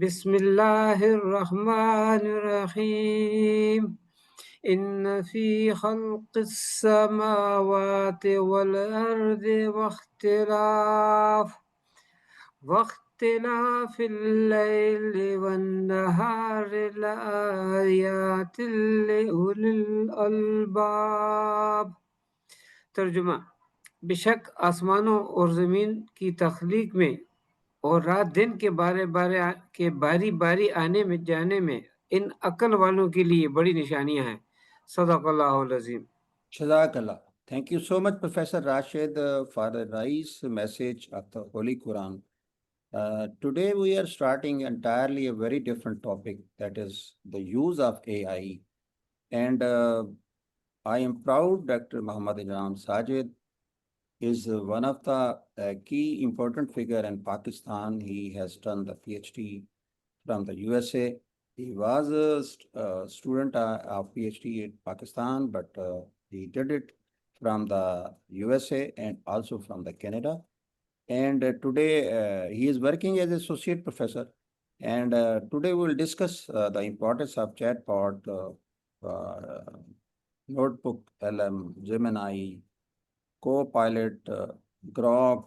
बिस्मिल्लाहिर्रहमानिर्रहीम। इन्न फी खल्क़िस समावाति वल अर्दि वख्तिलाफिल लैलि वन नहारि लआयातिल लिउलिल अलबाब। तर्जुमा। बेशक आसमानों और ज़मीन की तख्लीक में और रात दिन के बारी बारी आने में जाने में इन अकल वालों के लिए बड़ी निशानियां हैं। सदक़ल्लाहुल अज़ीम। Jazakallah. Thank you so much, Professor Rashid, for the nice message of the Holy Quran. Today we are starting entirely a very different topic, that is the use of AI. And I am proud Dr. Muhammad Imran Sajid is one of the key important figure in Pakistan. He has done the PhD from the USA. He was a student of PhD in Pakistan, but he did it from the USA and also from the Canada. And today he is working as associate professor. And today we will discuss the importance of chatbot, Notebook, LM, Gemini, Copilot, Grok,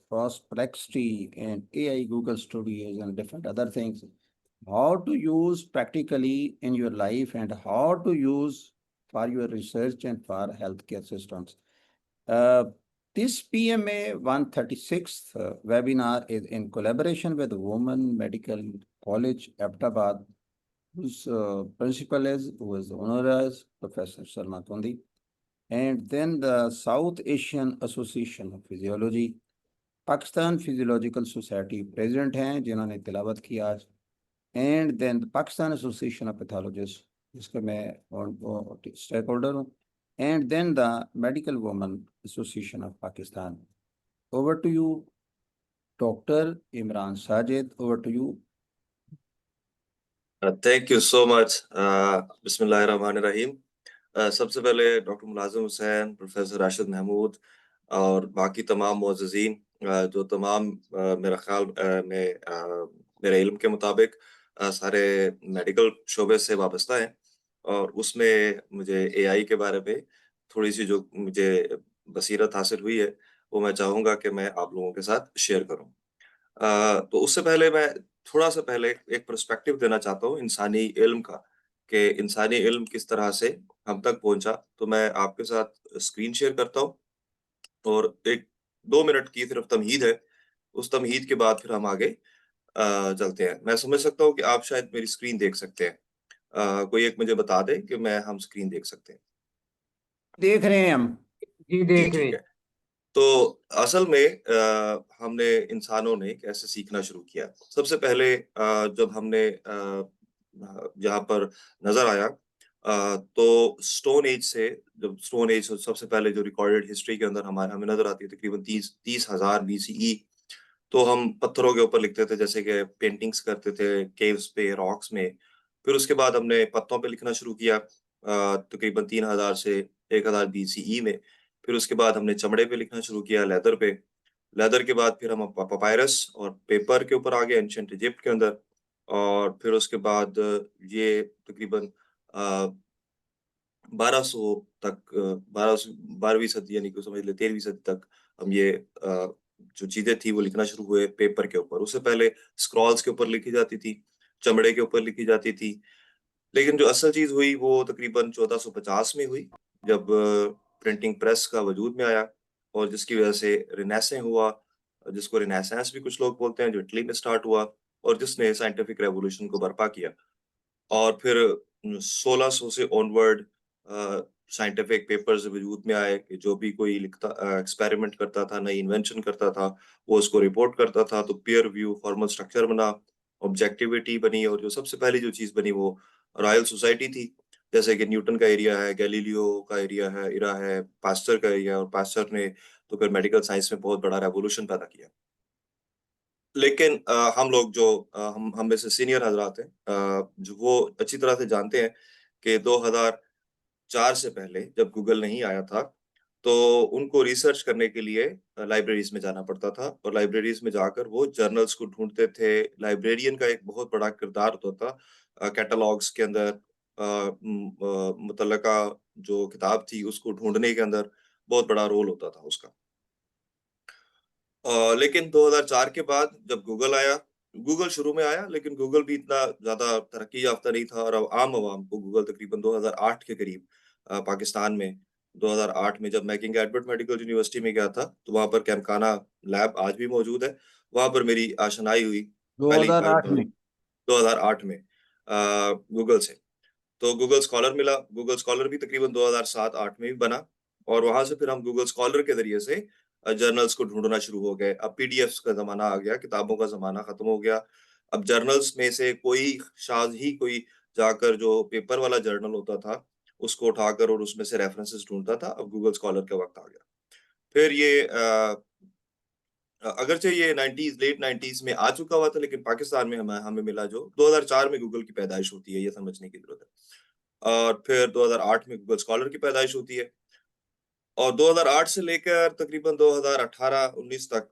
Perplexity, and AI Google Studios and different other things. How to use practically in your life and how to use for your research and for healthcare systems. This PMA 136th webinar is in collaboration with Women Medical College, Ahmedabad, whose principal who is honoris Professor Salma Kundi, and then the South Asian Association of Physiology, Pakistan Physiological Society president हैं जिन्होंने तिलावत की आज, and then the Pakistan Association of Pathologists, जिसका मैं stakeholder हूँ, and then the Medical Women Association of Pakistan. Over to you, Dr. Imran Sajid. Over to you. Thank you so much. बिस्मिल्लाहिर्रहमानिर्रहीम। सबसे पहले डॉक्टर मुलाजिम हुसैन, प्रोफेसर राशिद महमूद और बाकी तमाम मुअज़्ज़िज़ीन जो तमाम मेरा ख्याल में मेरे इल्म के मुताबिक सारे मेडिकल शोबे से वाबस्ता हैं और उसमें मुझे एआई के बारे में थोड़ी सी जो मुझे बसीरत हासिल हुई है वो मैं चाहूँगा कि मैं आप लोगों के साथ शेयर करूँ। तो उससे पहले मैं थोड़ा सा पहले एक पर्सपेक्टिव देना चाहता हूँ इंसानी इल्म का, कि इंसानी इल्म किस तरह से हम तक पहुंचा। तो मैं आपके साथ स्क्रीन शेयर करता हूँ और एक 2 मिनट की सिर्फ तमहीद है। उस तमहीद के बाद फिर हम आगे चलते हैं। मैं समझ सकता हूँ कि आप शायद मेरी स्क्रीन देख सकते हैं। कोई एक मुझे बता दे कि हम स्क्रीन देख सकते हैं। देख रहे हैं हम। जी देख रहे ठीक हैं। है। तो असल में हमने इंसानों ने कैसे सीखना शुरू किया। सबसे पहले जब हमने यहाँ पर नजर आया तो स्टोन एज से, जब स्टोन एज सबसे पहले जो रिकॉर्डेड हिस्ट्री के अंदर हमें नजर आती है तकरीबन 30,000 BCE। तो हम पत्थरों के ऊपर लिखते थे, जैसे कि पेंटिंग्स करते थे केव्स पे, रॉक्स में। फिर उसके बाद हमने पत्तों पे लिखना शुरू किया तकरीबन 3000 से 1000 BCE में। फिर उसके बाद हमने चमड़े पे लिखना शुरू किया, लेदर पे। लेदर के बाद फिर हम पपायरस और पेपर के ऊपर आ गए एंशिएंट इजिप्ट के अंदर। और फिर उसके बाद ये तकरीबन 1200 तक, 12वीं सदी यानी कि समझ ले 13वीं सदी तक हम ये जो चीजें थी वो लिखना शुरू हुए पेपर के ऊपर। उससे पहले स्क्रॉल्स के ऊपर लिखी जाती थी, चमड़े के ऊपर लिखी जाती थी। लेकिन जो असल चीज हुई वो तकरीबन 1450 में हुई, जब प्रिंटिंग प्रेस का वजूद में आया और जिसकी वजह से रिनेसेंस हुआ, जिसको रिनेसेंस भी कुछ लोग बोलते हैं, जो इटली में स्टार्ट हुआ और जिसने साइंटिफिक रेवोल्यूशन को बर्पा किया। और फिर 1600 से ऑनवर्ड साइंटिफिक पेपर्स वजूद में आए कि जो भी कोई लिखता, एक्सपेरिमेंट करता था, नई इन्वेंशन करता था, वो उसको रिपोर्ट करता था। तो पीयर रिव्यू, फॉर्मल स्ट्रक्चर बना, ऑब्जेक्टिविटी बनी और जो सबसे पहली जो चीज बनी वो रॉयल सोसाइटी थी। जैसे कि न्यूटन का एरिया है, गैलीलियो का एरिया है, पास्चर का एरिया, और पास्चर ने तो फिर मेडिकल साइंस में बहुत बड़ा रेवोल्यूशन पैदा किया। लेकिन हम लोग जो हम में से सीनियर हजरात हैं, जो वो अच्छी तरह से जानते हैं कि 2004 से पहले जब गूगल नहीं आया था तो उनको रिसर्च करने के लिए लाइब्रेरीज में जाना पड़ता था और लाइब्रेरीज में जाकर वो जर्नल्स को ढूंढते थे। लाइब्रेरियन का एक बहुत बड़ा किरदार होता था कैटलॉग्स के अंदर, मुतल्लका जो किताब थी उसको ढूंढने के अंदर बहुत बड़ा रोल होता था उसका। लेकिन 2004 के बाद जब गूगल आया, गूगल शुरू में आया लेकिन गूगल भी इतना ज़्यादा तरक्की याफ़्ता नहीं था और अब आम आवाम को गूगल तकरीबन 2008 के करीब पाकिस्तान में 2008 में जब मैं किंग एडवर्ड मेडिकल यूनिवर्सिटी में गया था, तो वहाँ पर कैमखाना लैब आज भी मौजूद है। वहाँ पर मेरी आशनाई हुई पहली 2008 में 2008 में गूगल से। तो गूगल स्कॉलर मिला, गूगल स्कॉलर भी तकरीबन 2007-8 में भी बना और वहाँ से फिर हम गूगल स्कॉलर के ज़रिए से जर्नल्स को ढूँढना शुरू हो गए। अब पीडीएफ्स का ज़माना आ गया, किताबों का ज़माना खत्म हो गया। अब जर्नल्स में से कोई शाज़ ही कोई जाकर जो पेपर वाला जर्नल होता था, उसको उठाकर और उसमें से रेफरेंसेस ढूँढता था। अब गूगल स्कॉलर का वक़्त आ गया। फिर ये अगरचे ये 90s लेट 90s में आ चुका हुआ था, लेकिन पाकिस्तान में हमें हमें मिला जो 2004 में गूगल की पैदाइश होती है, ये समझने की ज़रूरत है। और फिर 2008 में गूगल स्कॉलर की पैदाइश होती है और 2008 से लेकर तकरीबन 2018-19 तक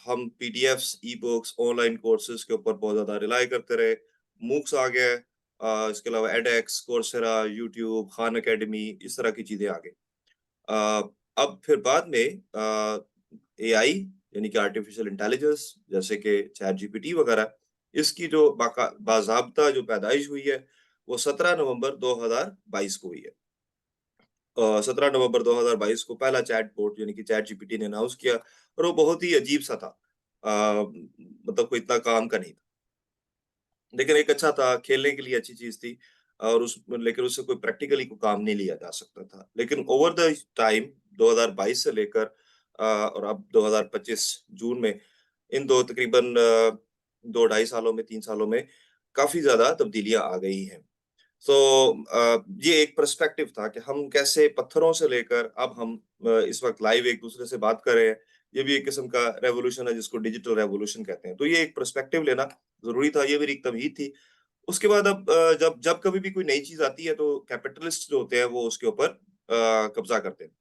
हम पीडीएफ्स, ई-बुक्स, ऑनलाइन कोर्सेज़ के ऊपर बहुत ज़्यादा रिलाय करते रहे। मूक्स आ गए, इसके अलावा AdX, Coursera, YouTube, Khan academy, इस तरह की चीज़ें आ गई। अब फिर बाद में एआई यानी कि आर्टिफिशियल इंटेलिजेंस जैसे कि चैट जीपीटी वगैरह, इसकी जो बाज़ाब्ता जो पैदाइश हुई है, वो 17 नवंबर 2022 को हुई है। 17 नवंबर 2022 को पहला चैटबॉट यानी कि चैट जीपीटी ने अनाउंस किया और वो बहुत ही अजीब-सा था। मतलब कोई इतना काम का नहीं था। लेकिन एक अच्छा था, खेलने के लिए अच्छी चीज़ थी और लेकिन उससे कोई प्रैक्टिकली कोई काम नहीं लिया जा सकता था। लेकिन ओवर द टाइम 2022 से लेकर और अब 2025 जून में इन 2 तकरीबन 2 ढाई सालों में, 3 सालों में काफ़ी ज़्यादा तब्दीलियाँ आ गई हैं। सो ये एक पर्सपेक्टिव था कि हम कैसे पत्थरों से लेकर अब हम इस वक़्त लाइव एक-दूसरे से बात कर रहे हैं। ये भी एक किस्म का रेवोल्यूशन है जिसको डिजिटल रेवोल्यूशन कहते हैं। तो ये एक पर्सपेक्टिव लेना ज़रूरी था, ये मेरी एक तमहीद थी। उसके बाद अब जब जब कभी भी कोई नई चीज़ आती है तो कैपिटलिस्ट जो होते हैं वो उसके ऊपर कब्ज़ा करते हैं।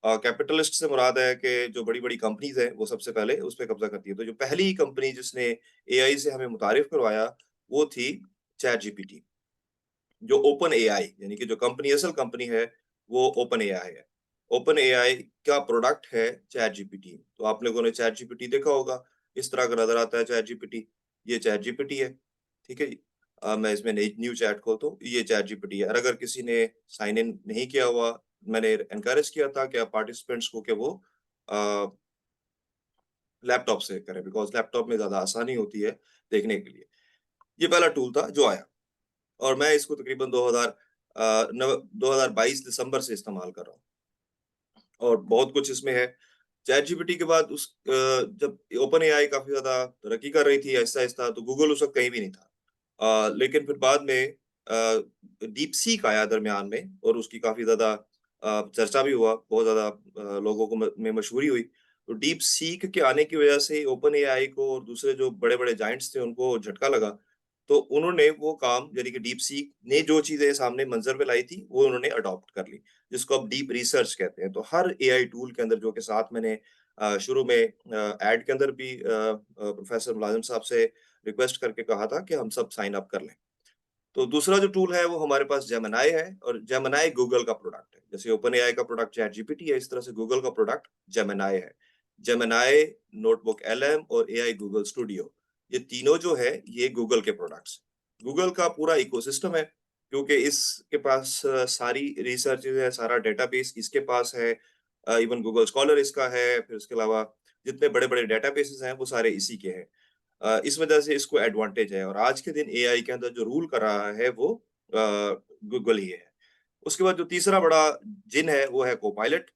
कैपिटलिस्ट से मुराद है कि जो बड़ी-बड़ी कंपनीज़ हैं वो सबसे पहले उस पे कब्ज़ा करती है। तो जो पहली कंपनी जिसने एआई से हमें मुतारिफ करवाया वो थी चैट जीपीटी। जो ओपन एआई यानी कि जो कंपनी असल कंपनी है वो ओपन एआई है। ओपन एआई का प्रोडक्ट है चैट जीपीटी। तो आप लोगों ने चैट जीपीटी देखा होगा, इस तरह का नज़र आता है चैट जीपीटी। ये चैट जीपीटी है, ठीक है जी। मैं इसमें नई न्यू चैट खोलता हूँ, ये चैट जीपीटी है और अगर किसी ने साइन इन नहीं किया हुआ, मैंने एनकरेज किया था कि आप पार्टिसिपेंट्स को कि वो अ, लैपटॉप से करें बिकॉज़ लैपटॉप में ज़्यादा आसानी होती है देखने के लिए। ये पहला टूल था जो आया। और मैं इसको तकरीबन 2022 दिसंबर से इस्तेमाल कर रहा हूँ और बहुत कुछ इसमें है। चैट जीपीटी के बाद जब ओपन एआई काफ़ी ज़्यादा तरक्की कर रही थी आहिस्ता-आहिस्ता तो गूगल उस वक़्त कहीं भी नहीं था। लेकिन फिर बाद में डीप सीक आया दरमियान में और उसकी काफ़ी ज़्यादा चर्चा भी हुआ, बहुत ज़्यादा लोगों को में मशहूरी हुई। तो डीप सीक के आने की वजह से ओपन एआई को और दूसरे जो बड़े-बड़े जायंट्स थे उनको झटका लगा। तो उन्होंने वो काम यानी कि डीप सीक ने जो चीज़ें सामने मंज़र पे लाई थी, वो उन्होंने अडॉप्ट कर ली, जिसको अब डीप रिसर्च कहते हैं। तो हर एआई टूल के अंदर जो कि साथ मैंने शुरू में ऐड के अंदर भी प्रोफ़ेसर मुलाज़िम साहब से रिक्वेस्ट करके कहा था कि हम सब साइन अप कर लें। तो दूसरा जो टूल है वो हमारे पास जेमिनी है और जेमिनी गूगल का प्रोडक्ट है। जैसे ओपन एआई का प्रोडक्ट चैट जीपीटी है, इस तरह से गूगल का प्रोडक्ट जेमिनी है। जेमिनी, नोटबुक एलएम और एआई गूगल स्टूडियो, ये तीनों जो है ये गूगल के प्रोडक्ट्स हैं। गूगल का पूरा इकोसिस्टम है क्योंकि इसके पास सारी रिसर्चेज़ है, सारा डेटाबेस इसके पास है। इवन गूगल स्कॉलर इसका है, फिर उसके अलावा जितने बड़े-बड़े डेटाबेसेस हैं वो सारे इसी के हैं। इस वजह से इसको एडवांटेज है और आज के दिन एआई के अंदर जो रूल कर रहा है वो गूगल ही है। उसके बाद जो तीसरा बड़ा जिन है वो है कोपायलट।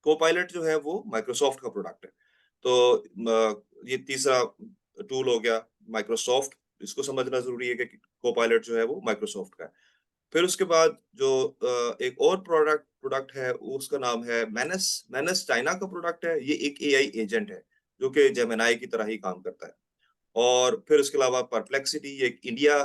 कोपायलट जो है वो माइक्रोसॉफ्ट का प्रोडक्ट है। तो ये तीसरा टूल हो गया माइक्रोसॉफ्ट, इसको समझना ज़रूरी है कि कोपायलट जो है वो माइक्रोसॉफ्ट का है। फिर उसके बाद जो एक और प्रोडक्ट प्रोडक्ट है उसका नाम है मैनस। मैनस चाइना का प्रोडक्ट है, ये एक एआई एजेंट है, जो कि जेमिनी की तरह ही काम करता है। और फिर उसके अलावा परप्लेक्सिटी ये एक इंडिया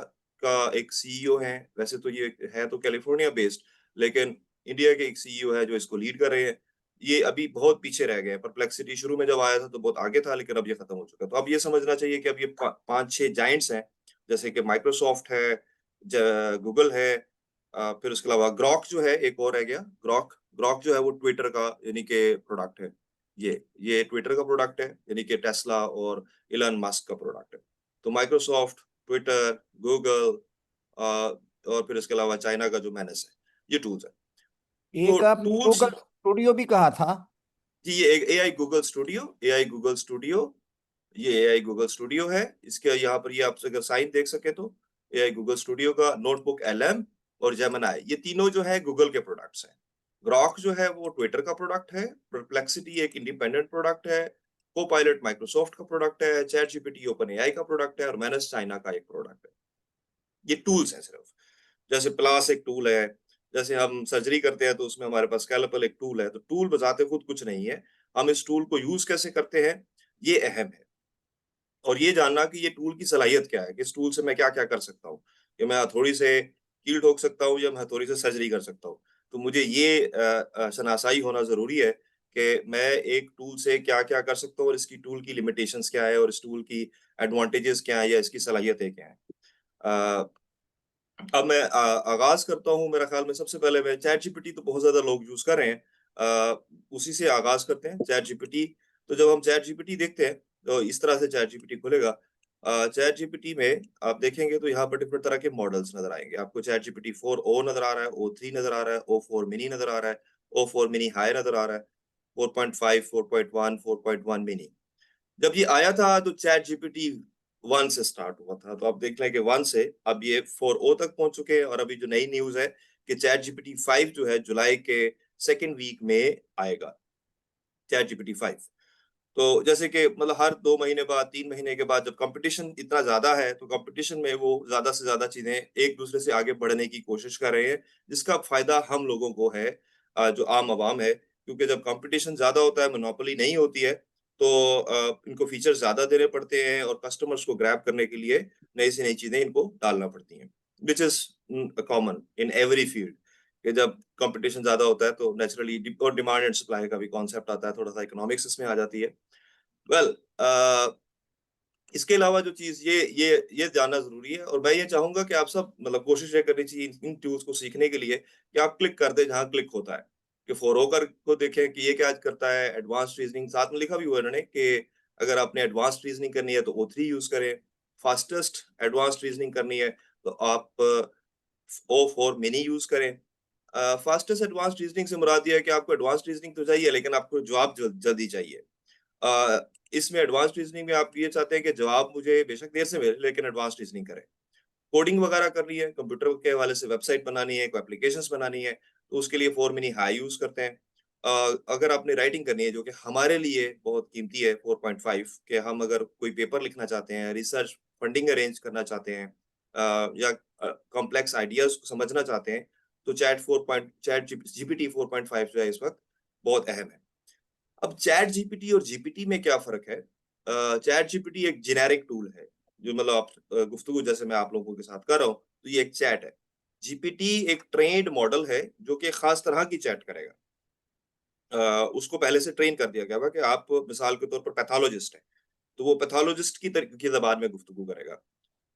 का एक सीईओ है, वैसे तो ये है तो कैलिफोर्निया बेस्ड लेकिन इंडिया के एक सीईओ है जो इसको लीड कर रहे हैं। ये अभी बहुत पीछे रह गए हैं। परप्लेक्सिटी शुरू में जब आया था तो बहुत आगे था, लेकिन अब ये खत्म हो चुका है। तो अब ये समझना चाहिए कि अब ये 5-6 जायंट्स हैं, जैसे कि माइक्रोसॉफ्ट है, गूगल है, फिर उसके अलावा ग्रॉक जो है, एक और रह गया ग्रॉक जो है वो ट्विटर का यानी कि प्रोडक्ट है। ये ट्विटर का प्रोडक्ट है, यानी कि टेस्ला और इलन मस्क का प्रोडक्ट है। तो माइक्रोसॉफ्ट, ट्विटर, गूगल और फिर इसके अलावा चाइना का जो मैनेस है, ये टूल्स है। तो एक आपने टूल्स, गूगल स्टूडियो भी कहा था। जी ये एक एआई गूगल स्टूडियो, ये एआई गूगल स्टूडियो है। इसके यहाँ पर ये आप अगर साइन देख सके तो एआई गूगल स्टूडियो का नोटबुक एलएम और जेमिनी, ये तीनों जो है गूगल के प्रोडक्ट्स हैं। ग्रॉक जो है वो ट्विटर का प्रोडक्ट है, परप्लेक्सिटी एक इंडिपेंडेंट प्रोडक्ट है, कोपायलट माइक्रोसॉफ्ट का प्रोडक्ट है, चैट जीपीटी ओपन एआई का प्रोडक्ट है और मैनेज चाइना का एक प्रोडक्ट है। ये टूल्स हैं सिर्फ। जैसे प्लास एक टूल है, जैसे हम सर्जरी करते हैं तो उसमें हमारे पास स्कैल्पेल एक टूल है। तो टूल बजाते खुद कुछ नहीं है, हम इस टूल को यूज कैसे करते हैं ये अहम है। और ये जानना कि ये टूल की सलाहियत क्या है, कि इस टूल से मैं क्या-क्या कर सकता हूँ। कि मैं हथौड़ी से कील ठोक सकता हूँ या मैं हथौड़ी से सर्जरी कर सकता हूँ। तो मुझे ये शनासाई होना ज़रूरी है कि मैं एक टूल से क्या-क्या कर सकता हूँ और इसकी टूल की लिमिटेशंस क्या है और इस टूल की एडवांटेजेस क्या है या इसकी सलाहियतें क्या हैं। अ, अब मैं आगाज़ करता हूँ। मेरा ख़्याल में सबसे पहले मैं चैट जीपीटी तो बहुत ज़्यादा लोग यूज़ कर रहे हैं। उसी से आगाज़ करते हैं चैट जीपीटी। तो जब हम चैट जीपीटी देखते हैं, तो इस तरह से चैट जीपीटी खुलेगा। चैट जीपीटी में आप देखेंगे तो यहाँ पर डिफरेंट तरह के मॉडल्स नज़र आएँगे। आपको चैट जीपीटी 4o नज़र आ रहा है, O3 नज़र आ रहा है, O4 मिनी नज़र आ रहा है, O4 मिनी हाई नज़र आ रहा है, 4.5, 4.1, 4.1 मिनी। जब ये आया था तो चैट जीपीटी 1 से स्टार्ट हुआ था। तो आप देख लें कि 1 से अब ये 4o तक पहुंच चुके हैं और अभी जो नई न्यूज़ है कि चैट जीपीटी 5 जो है जुलाई के सेकंड वीक में आएगा, चैट जीपीटी 5। तो जैसे कि मतलब हर 2 महीने बाद, 3 महीने के बाद जब कॉम्पिटिशन इतना ज़्यादा है, तो कॉम्पिटिशन में वो ज़्यादा से ज़्यादा चीज़ें एक-दूसरे से आगे बढ़ने की कोशिश कर रहे हैं, जिसका फ़ायदा हम लोगों को है, जो आम आवाम है। क्योंकि जब कॉम्पिटिशन ज़्यादा होता है, मोनोपोली नहीं होती है, तो इनको फीचर्स ज़्यादा देने पड़ते हैं और कस्टमर्स को ग्रैब करने के लिए नई से नई चीज़ें इनको डालना पड़ती हैं। Which is common in every field, कि जब कॉम्पिटिशन ज़्यादा होता है तो नेचुरली और डिमांड एंड सप्लाई का भी कॉन्सेप्ट आता है, थोड़ा-सा इकोनॉमिक्स इसमें आ जाती है। वेल इसके अलावा जो चीज़ ये जानना ज़रूरी है और मैं ये चाहूँगा कि आप सब मतलब कोशिश ये करनी चाहिए इन टूल्स को सीखने के लिए कि आप क्लिक कर दें जहाँ क्लिक होता है। कि फ़ोरो कर को देखें कि ये क्या करता है, एडवांस्ड रीज़निंग साथ में लिखा भी हुआ है इन्होंने कि अगर आपने एडवांस्ड रीज़निंग करनी है तो O3 यूज़ करें, फास्टेस्ट एडवांस्ड रीज़निंग करनी है तो आप O4 मिनी यूज़ करें। फास्टेस्ट एडवांस्ड रीज़निंग से मुराद ये है कि आपको एडवांस्ड रीज़निंग तो चाहिए लेकिन आपको जवाब जल्दी चाहिए। इसमें एडवांस्ड रीजनिंग में आप ये चाहते हैं कि जवाब मुझे बेशक देर से मिले लेकिन एडवांस्ड रीजनिंग करे। कोडिंग वगैरह करनी है, कंप्यूटर के हवाले से वेबसाइट बनानी है, कोई एप्लीकेशंस बनानी है, तो उसके लिए 4 मिनी हाई यूज़ करते हैं। अगर आपने राइटिंग करनी है जो कि हमारे लिए बहुत कीमती है 4.5, कि हम अगर कोई पेपर लिखना चाहते हैं, रिसर्च फंडिंग अरेंज करना चाहते हैं या कॉम्प्लेक्स आइडियाज़ को समझना चाहते हैं, तो चैट जीपीटी 4.5 जो है इस वक़्त बहुत अहम है। अब चैट जीपीटी और जीपीटी में क्या फ़र्क है? चैट जीपीटी एक जेनेरिक टूल है, जो मतलब आप गुफ्तगू जैसे मैं आप लोगों के साथ कर रहा हूँ, तो ये एक चैट है। जीपीटी एक ट्रेन्ड मॉडल है, जो कि ख़ास तरह की चैट करेगा। उसको पहले से ट्रेन कर दिया गया हुआ कि आप मिसाल के तौर पर पैथोलॉजिस्ट हैं, तो वो पैथोलॉजिस्ट की ज़बान में गुफ्तगू करेगा।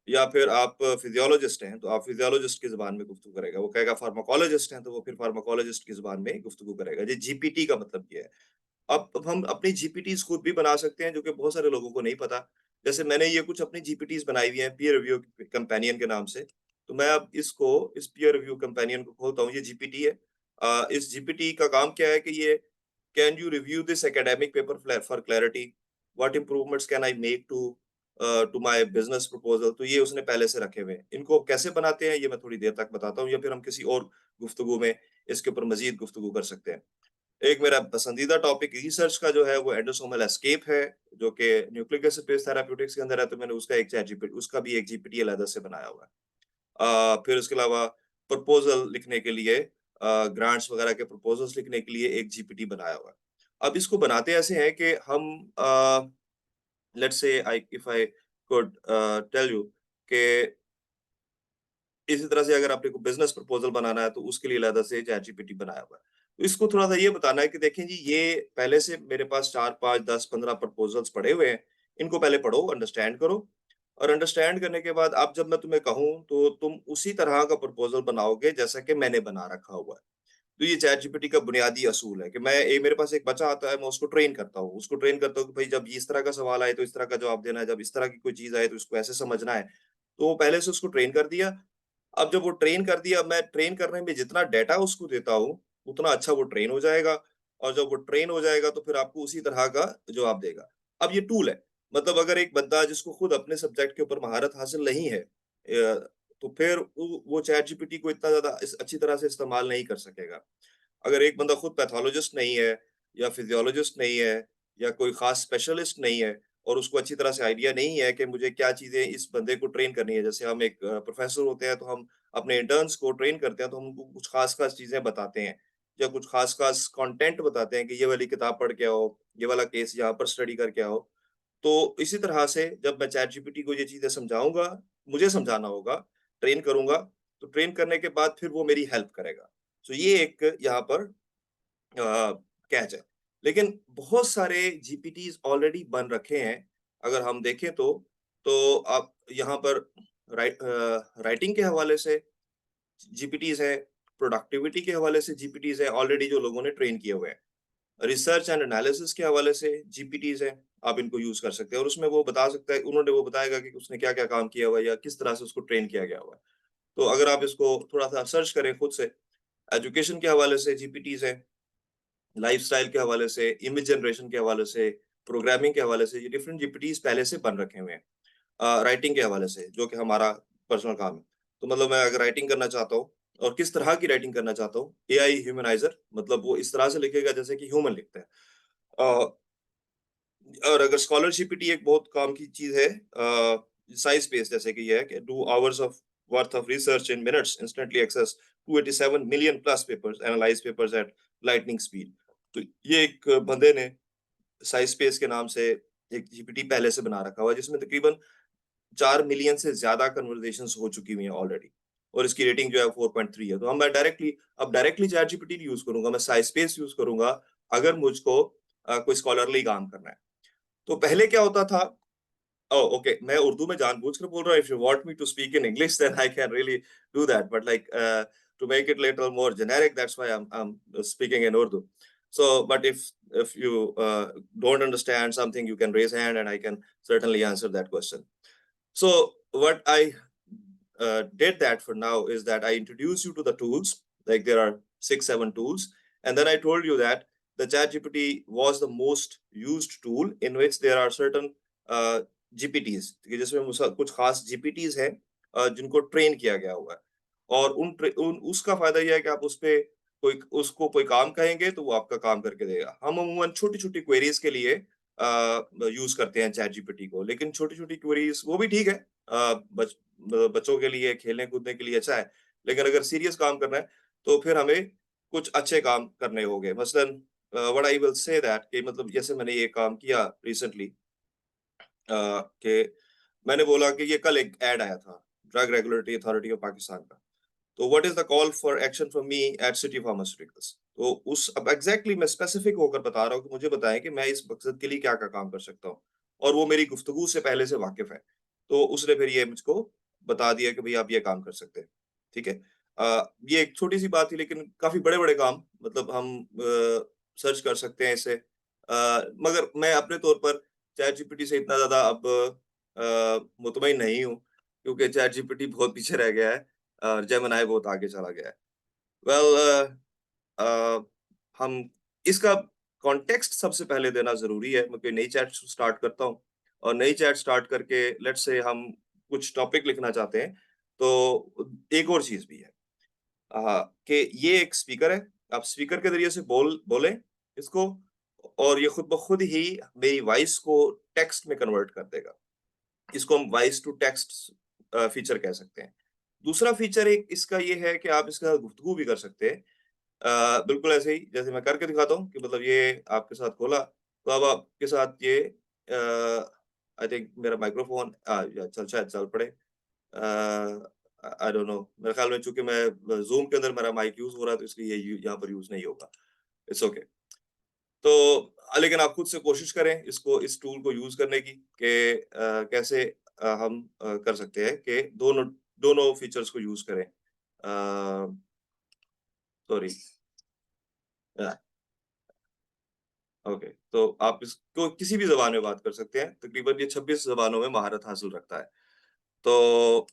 या फिर आप फिजियोलॉजिस्ट हैं, तो आप फिजियोलॉजिस्ट की ज़बान में गुफ्तगू करेगा। वो कहेगा फार्माकोलॉजिस्ट हैं, तो वो फिर फार्माकोलॉजिस्ट की ज़बान में गुफ्तगू करेगा। ये जीपीटी का मतलब ये है। अब हम अपनी जीपीटीज़ खुद भी बना सकते हैं, जो कि बहुत सारे लोगों को नहीं पता। जैसे मैंने ये कुछ अपनी जीपीटीज़ बनाई हुई हैं पीयर रिव्यू कंपेनियन के नाम से। तो मैं अब इस पीयर रिव्यू कंपेनियन को खोलता हूँ, ये जीपीटी है। इस जीपीटी का काम क्या है कि ये can you review this academic paper for clarity? What improvements can I make to my business proposal? तो ये उसने पहले से रखे हुए हैं। इनको कैसे बनाते हैं, ये मैं थोड़ी देर तक बताता हूँ या फिर हम किसी और गुफ्तगू में इसके ऊपर मज़ीद गुफ्तगू कर सकते हैं। एक मेरा पसंदीदा टॉपिक रिसर्च का जो है वो एंडोसोमल एस्केप है, जो कि न्यूक्लिक एसिड बेस्ड थेराप्यूटिक्स के अंदर है, तो मैंने उसका भी एक जीपीटी अलग से बनाया हुआ है। फिर उसके अलावा प्रपोज़ल लिखने के लिए ग्रांट्स वगैरह के प्रपोज़ल्स लिखने के लिए एक जीपीटी बनाया हुआ है। अब इसको बनाते ऐसे हैं कि हम let's say I if I could tell you कि इसी तरह से अगर आपने कोई बिजनेस प्रपोजल बनाना है तो उसके लिए अलग से चैट जीपीटी बनाया हुआ है। तो इसको थोड़ा सा ये बताना है कि देखें जी, ये पहले से मेरे पास 4, 5, 10, 15 प्रपोजल्स पड़े हुए हैं। इनको पहले पढ़ो, अंडरस्टैंड करो, और अंडरस्टैंड करने के बाद अब जब मैं तुम्हें कहूँ तो तुम उसी तरह का प्रपोजल बनाओगे जैसा कि मैंने बना रखा हुआ है। तो ये चैट जीपीटी का बुनियादी असूल है कि मेरे पास एक बच्चा आता है, मैं उसको ट्रेन करता हूँ। उसको ट्रेन करता हूँ कि भाई जब इस तरह का सवाल आए तो इस तरह का जवाब देना है, जब इस तरह की कोई चीज़ आए तो इसको ऐसे समझना है। तो पहले से उसको ट्रेन कर दिया। अब जब वो ट्रेन कर दिया, मैं ट्रेन करने में जितना डेटा उसको देता हूँ, उतना अच्छा वो ट्रेन हो जाएगा, और जब वो ट्रेन हो जाएगा तो फिर आपको उसी तरह का जवाब देगा। अब ये टूल है, मतलब अगर एक बंदा जिसको खुद अपने सब्जेक्ट के ऊपर महारत हासिल नहीं है, तो फिर वो चैट जीपीटी को इतना ज़्यादा अच्छी तरह से इस्तेमाल नहीं कर सकेगा। अगर एक बंदा खुद पैथोलॉजिस्ट नहीं है, या फिजियोलॉजिस्ट नहीं है, या कोई खास स्पेशलिस्ट नहीं है, और उसको अच्छी तरह से आइडिया नहीं है कि मुझे क्या चीजें इस बंदे को ट्रेन करनी है। जैसे हम एक प्रोफेसर होते हैं तो हम अपने इंटर्न्स को ट्रेन करते हैं, तो हम उनको कुछ खास खास चीजें बताते हैं, या कुछ खास खास कंटेंट बताते हैं कि ये वाली किताब पढ़ के आओ, ये वाला केस यहाँ पर स्टडी करके आओ। तो इसी तरह से जब मैं चैट जीपीटी को ये चीजें समझाऊंगा, मुझे समझाना होगा, ट्रेन करूंगा, तो ट्रेन करने के बाद फिर वो मेरी हेल्प करेगा। तो ये एक यहाँ पर कैच है। लेकिन बहुत सारे जीपीटीज ऑलरेडी बन रखे हैं। अगर हम देखें तो आप यहाँ पर राइटिंग के हवाले से जीपीटीज है, प्रोडक्टिविटी के हवाले से जीपीटीज है ऑलरेडी जो लोगों ने ट्रेन किए हुए हैं, रिसर्च एंड एनालिसिस के हवाले से जीपीटीज है, आप इनको यूज कर सकते हैं, और उसमें वो बता सकता है, उन्होंने वो बताएगा कि उसने क्या क्या काम किया हुआ है या किस तरह से उसको ट्रेन किया गया हुआ है। तो अगर आप इसको थोड़ा सा सर्च करें खुद से, एजुकेशन के हवाले से जीपीटीज है, लाइफस्टाइल के हवाले से, इमेज जनरेशन के हवाले से, प्रोग्रामिंग के हवाले से, ये डिफरेंट जीपीटीज पहले से बन रखे हुए हैं। राइटिंग के हवाले से, जो कि हमारा पर्सनल काम है। तो मतलब मैं अगर राइटिंग करना चाहता हूँ, और किस तरह की राइटिंग करना चाहता हूँ, एआई ह्यूमनाइजर, मतलब वो इस तरह से लिखेगा जैसे कि ह्यूमन लिखते हैं। अ, और अगर स्कॉलर जीपीटी एक बहुत काम की चीज है, साइज स्पेस, जैसे कि ये है कि do hours of worth of research in minutes, instantly access 287 million plus papers, analyze papers at lightning speed. तो ये एक बंदे ने साइज स्पेस के नाम से एक जीपीटी पहले से बना रखा हुआ है, जिसमें तकरीबन 4 मिलियन से ज्यादा कन्वर्सेशंस हो चुकी हुई हैं ऑलरेडी, और इसकी रेटिंग जो है 4.3 है। तो हम मैं डायरेक्टली चैट जीपीटी नहीं यूज करूंगा, मैं साइज स्पेस यूज करूंगा अगर मुझको कोई स्कॉलरली काम करना है। तो पहले क्या होता था, ओह ओके, मैं उर्दू में जानबूझकर बोल रहा हूँ। If you want me to speak in English then I can really do that, but like to make it little more generic, that's why I'm speaking in Urdu. So but if you don't understand something, you can raise hand and I can certainly answer that question. So what I did that for now is that I introduce you to the tools, like there are 6-7 tools, and then I told you that the ChatGPT was the most used tool in which there are certain GPTs, जिसमें कुछ खास GPTs हैं जिनको train किया गया हुआ है, और उसका फायदा यह है कि आप उस पे उसको कोई काम कहेंगे तो वो आपका काम करके देगा। हम अमूमन छोटी-छोटी क्वेरीज के लिए यूज करते हैं चैट जीपीटी को, लेकिन छोटी-छोटी क्वेरीज वो भी ठीक है, बच्चों के लिए खेलने कूदने के लिए अच्छा है, लेकिन अगर सीरियस काम करना है तो फिर हमें कुछ अच्छे काम करने होंगे। मसलन what I will say that कि मतलब जैसे मैंने ये काम किया रिसेंटली, कि मैंने बोला कि ये कल एक ऐड आया था drug regulatory authority of Pakistan का, तो what is the call for action from me at city pharmaceuticals. तो उस अब एग्जैक्टली मैं स्पेसिफिक होकर बता रहा हूँ कि मुझे बताएं कि मैं इस मकसद के लिए क्या क्या काम कर सकता हूँ, और वो मेरी गुफ्तगू से पहले से वाकिफ है। तो उसने फिर ये मुझको बता दिया कि भाई आप ये काम कर सकते हैं। ठीक है, ये एक छोटी सी बात थी, लेकिन काफी बड़े बड़े काम मतलब हम सर्च कर सकते हैं इसे। मगर मैं अपने तौर पर चैट जीपीटी से इतना ज्यादा अब मुतमईन नहीं हूँ, क्योंकि चैट जीपीटी बहुत पीछे रह गया है और जेमिनी बहुत आगे चला गया है। वेल हम इसका कॉन्टेक्स्ट सबसे पहले देना ज़रूरी है। मैं कोई नई चैट स्टार्ट करता हूँ, और नई चैट स्टार्ट करके लेट्स से हम कुछ टॉपिक लिखना चाहते हैं, तो एक और चीज़ भी है कि ये एक स्पीकर है, आप स्पीकर के ज़रिए से बोलें इसको, और ये खुद ब खुद ही मेरी वॉइस को टेक्स्ट में कन्वर्ट कर देगा। इसको हम वॉइस टू टेक्स्ट फीचर कह सकते हैं। दूसरा फीचर एक इसका ये है कि आप इसके साथ गुफ्तगू भी कर सकते हैं। बिल्कुल ऐसे ही जैसे मैं करके दिखाता हूँ कि मतलब ये आपके साथ खोला, तो अब आपके साथ ये आई थिंक मेरा माइक्रोफ़ोन या चल शायद चल पड़े। आई डोंट नो, मेरे ख्याल में चूंकि मैं जूम के अंदर मेरा माइक यूज हो रहा है तो इसलिए ये यहाँ पर यूज नहीं होगा। It's okay. तो लेकिन आप खुद से कोशिश करें इसको, इस टूल को यूज करने की कि कैसे हम कर सकते हैं कि दोनों दोनों फीचर्स को यूज करें। सॉरी, ओके, तो आप इसको किसी भी जबान में बात कर सकते हैं। तकरीबन ये 26 जबानों में महारत हासिल रखता है। तो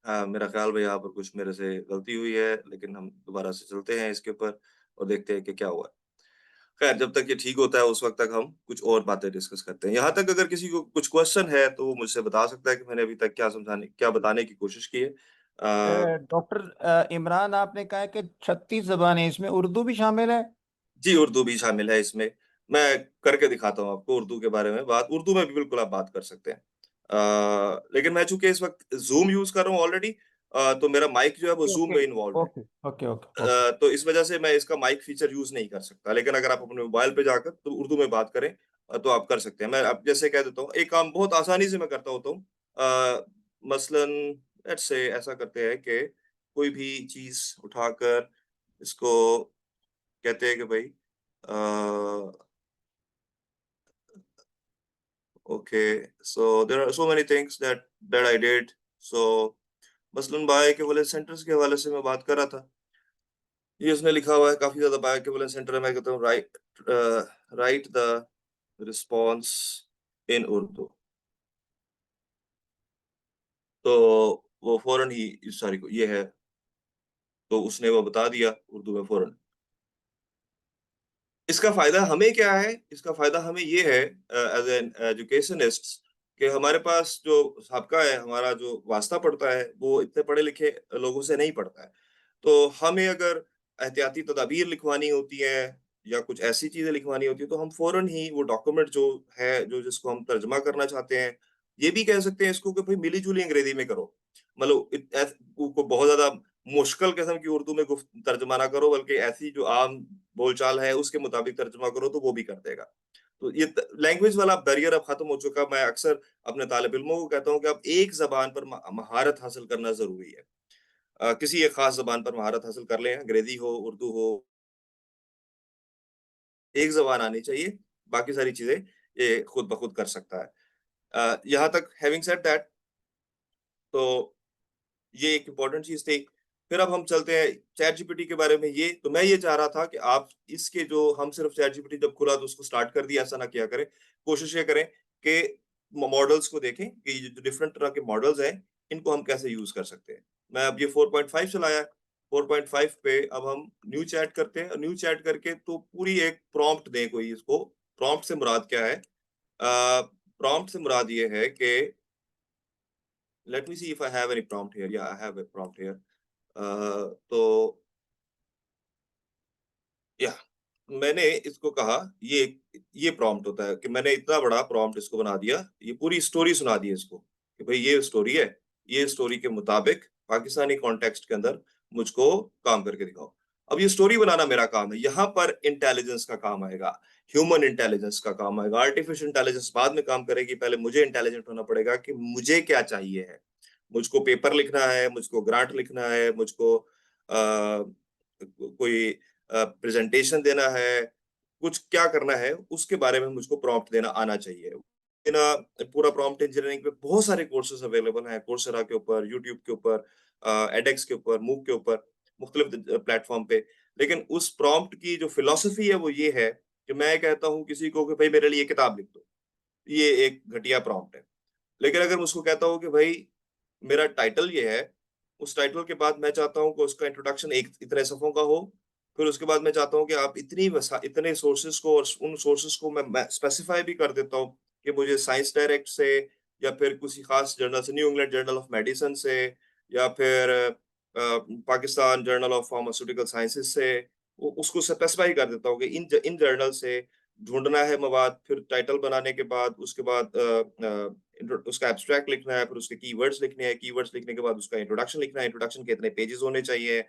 हाँ, मेरा ख्याल में यहाँ पर कुछ मेरे से गलती हुई है, लेकिन हम दोबारा से चलते हैं इसके ऊपर और देखते हैं कि क्या हुआ है। खैर, जब तक ये ठीक होता है उस वक़्त तक हम कुछ और बातें डिस्कस करते हैं। यहाँ तक अगर किसी को कुछ क्वेश्चन है तो वो मुझसे बता सकता है कि मैंने अभी तक क्या बताने की कोशिश की है। डॉक्टर इमरान, आपने कहा कि 36 जबानें, इसमें उर्दू भी शामिल है? जी, उर्दू भी शामिल है इसमें। मैं करके दिखाता हूँ आपको उर्दू के बारे में बात। उर्दू में भी बिल्कुल आप बात कर सकते हैं। लेकिन मैं चूँकि इस वक़्त ज़ूम यूज़ कर रहा हूँ ऑलरेडी, तो मेरा माइक जो है वो ज़ूम ओके में इन्वॉल्व्ड है। Okay okay okay okay. तो इस वजह से मैं इसका माइक फीचर यूज़ नहीं कर सकता। लेकिन अगर आप अपने मोबाइल पे जाकर तो उर्दू में बात करें तो आप कर सकते हैं। मैं अब जैसे कह देता हूँ, एक काम बहुत आसानी से मैं करता होता हूँ। मसलन लेट्स से ऐसा करते हैं कि कोई भी चीज़ उठाकर इसको कहते हैं कि भई okay, so there are so many things that I did. So मसलन बायोइक्विवेलेंस सेंटर्स के हवाले से मैं बात कर रहा था। ये उसने लिखा हुआ है काफ़ी ज़्यादा बायोइक्विवेलेंस सेंटर है। मैं कहता हूँ right the response in Urdu. तो वो फ़ौरन ही इस सारी को ये है, तो उसने वो बता दिया उर्दू में फ़ौरन। इसका फ़ायदा हमें क्या है? इसका फ़ायदा हमें ये है एज़ एन एजुकेशनिस्ट्स कि हमारे पास जो साबका है, हमारा जो वास्ता पड़ता है, वो इतने पढ़े-लिखे लोगों से नहीं पड़ता है। तो हमें अगर एहतियाती तदाबीर लिखवानी होती है या कुछ ऐसी चीज़ें लिखवानी होती है, तो हम फ़ौरन ही वो डॉक्यूमेंट जो है, जो जिसको हम तर्जुमा करना चाहते हैं, ये भी कह सकते हैं इसको कि भई मिली-जुली अंग्रेज़ी में करो। मतलब को बहुत ज़्यादा मुश्किल किस्म की उर्दू में तर्जुमा ना करो, बल्कि ऐसी जो आम बोलचाल है उसके मुताबिक तर्जुमा करो तो वो भी कर देगा। तो ये लैंग्वेज वाला बैरियर अब खत्म हो चुका। मैं अक्सर अपने तालिब इल्मों को कहता हूँ कि अब एक ज़बान पर महारत हासिल करना ज़रूरी है। किसी एक ख़ास ज़बान पर महारत हासिल कर लें, अंग्रेज़ी हो, उर्दू हो, एक ज़बान आनी चाहिए, बाकी सारी चीज़ें ये खुद ब खुद कर सकता है। यहाँ तक हैविंग सेड दैट, तो ये एक इम्पोर्टेंट चीज़ थी। फिर अब हम चलते हैं चैट जीपीटी के बारे में। ये तो मैं ये चाह रहा था कि आप इसके जो हम सिर्फ़ चैट जीपीटी जब खुला तो उसको स्टार्ट कर दिया, ऐसा ना किया करें। कोशिश ये करें कि मॉडल्स को देखें कि ये जो डिफरेंट तरह के मॉडल्स हैं, इनको हम कैसे यूज़ कर सकते हैं। मैं अब ये 4.5 चलाया है। 4.5 पे अब हम न्यू चैट करते हैं और न्यू चैट करके तो पूरी एक प्रॉम्प्ट दें कोई इसको। प्रॉम्प्ट से मुराद क्या है? प्रॉम्प्ट से मुराद ये है कि let me see if I have any prompt here. या I have a prompt here. तो या मैंने इसको कहा, ये प्रॉम्प्ट होता है कि मैंने इतना बड़ा प्रॉम्प्ट इसको बना दिया, ये पूरी स्टोरी सुना दी इसको कि भाई ये स्टोरी है, ये स्टोरी के मुताबिक पाकिस्तानी कॉन्टेक्स्ट के अंदर मुझको काम करके दिखाओ। अब ये स्टोरी बनाना मेरा काम है, यहाँ पर इंटेलिजेंस का काम आएगा, ह्यूमन इंटेलिजेंस का काम आएगा। आर्टिफिशियल इंटेलिजेंस बाद में काम करेगी, पहले मुझे इंटेलिजेंट होना पड़ेगा कि मुझे क्या चाहिए है। मुझको पेपर लिखना है, मुझको ग्रांट लिखना है, मुझको कोई प्रेजेंटेशन देना है, कुछ क्या करना है, उसके बारे में मुझको प्रॉम्प्ट देना आना चाहिए। बिना पूरा प्रॉम्प्ट इंजीनियरिंग पे बहुत सारे कोर्सेज़ अवेलेबल हैं, coursera के ऊपर, यूट्यूब के ऊपर, edX के ऊपर, मूक के ऊपर, मुख्तलिफ प्लेटफ़ॉर्म पे। लेकिन उस प्रॉम्प्ट की जो फिलॉसफी है वो ये है कि मैं कहता हूँ किसी को कि भई मेरे लिए किताब लिख दो। ये एक घटिया प्रॉम्प्ट है। लेकिन अगर मैं उसको कहता हूँ कि भई मेरा टाइटल ये है, उस टाइटल के बाद मैं चाहता हूँ कि उसका इंट्रोडक्शन एक इतने सफ़ों का हो, फिर उसके बाद मैं चाहता हूँ कि आप इतने सोर्सेज़ को और उन सोर्सेज़ को मैं स्पेसिफ़ाई भी कर देता हूँ कि मुझे साइंस डायरेक्ट से या फिर किसी ख़ास जर्नल से, new England journal of medicine से या फिर Pakistan journal of pharmaceutical sciences से, वो उसको स्पेसिफ़ाई कर देता हूँ कि इन जर्नल से ढूँढना है मवाद। फिर टाइटल बनाने के बाद उसके बाद उसका एब्स्ट्रैक्ट लिखना है, फिर उसके कीवर्ड्स लिखने हैं, कीवर्ड्स लिखने के बाद उसका इंट्रोडक्शन लिखना है, इंट्रोडक्शन के इतने पेजेस होने चाहिए।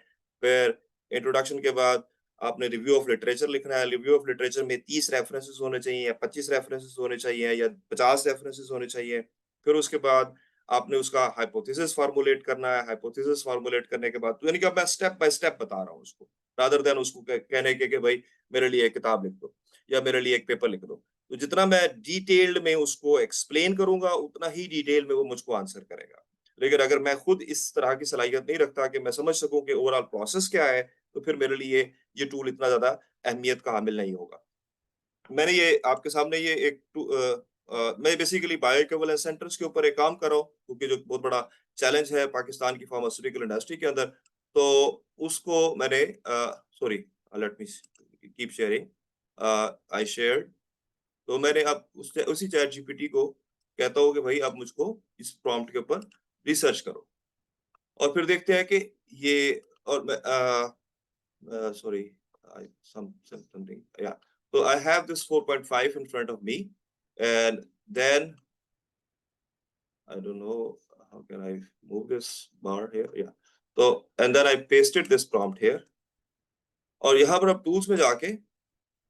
फिर इंट्रोडक्शन के बाद आपने रिव्यू ऑफ लिटरेचर लिखना है, रिव्यू ऑफ लिटरेचर में 30 रेफरेंसेस होने चाहिए या 25 रेफरेंसेस होने चाहिए या 50 रेफरेंसेस होने चाहिए। फिर उसके बाद आपने उसका हाइपोथेसिस फार्मुलेट करना है, हाइपोथेसिस फार्मुलेट करने के बाद तो यानी कि अब मैं स्टेप बाय स्टेप बता रहा हूँ उसको, रादर देन उसको कहने के कि भाई मेरे लिए एक किताब लिख दो या मेरे लिए एक पेपर लिख दो। तो जितना मैं डिटेल्ड में उसको एक्सप्लेन करूंगा उतना ही डिटेल में वो मुझको आंसर करेगा। लेकिन अगर मैं खुद इस तरह की सलाहियत नहीं रखता कि मैं समझ सकूं कि ओवरऑल प्रोसेस क्या है, तो फिर मेरे लिए ये टूल इतना ज्यादा अहमियत का हामिल नहीं होगा। मैंने ये आपके सामने ये मैं बेसिकली बायो इक्विवेलेंस सेंटर्स के ऊपर एक काम कर रहा हूँ, क्योंकि जो बहुत बड़ा चैलेंज है पाकिस्तान की फार्मास्यूटिकल इंडस्ट्री के अंदर, तो उसको मैंने sorry let me keep sharing, I shared. तो मैंने अब उसी चैट जीपीटी को कहता हूँ कि भाई अब मुझको इस प्रॉम्प्ट के ऊपर रिसर्च करो, और फिर देखते हैं कि ये, और मैं sorry, something, yeah. So I have this 4.5 in front of me, and then I don't know how can I move this bar here, yeah. So and then I pasted this prompt here, और यहाँ पर अब tools में जाके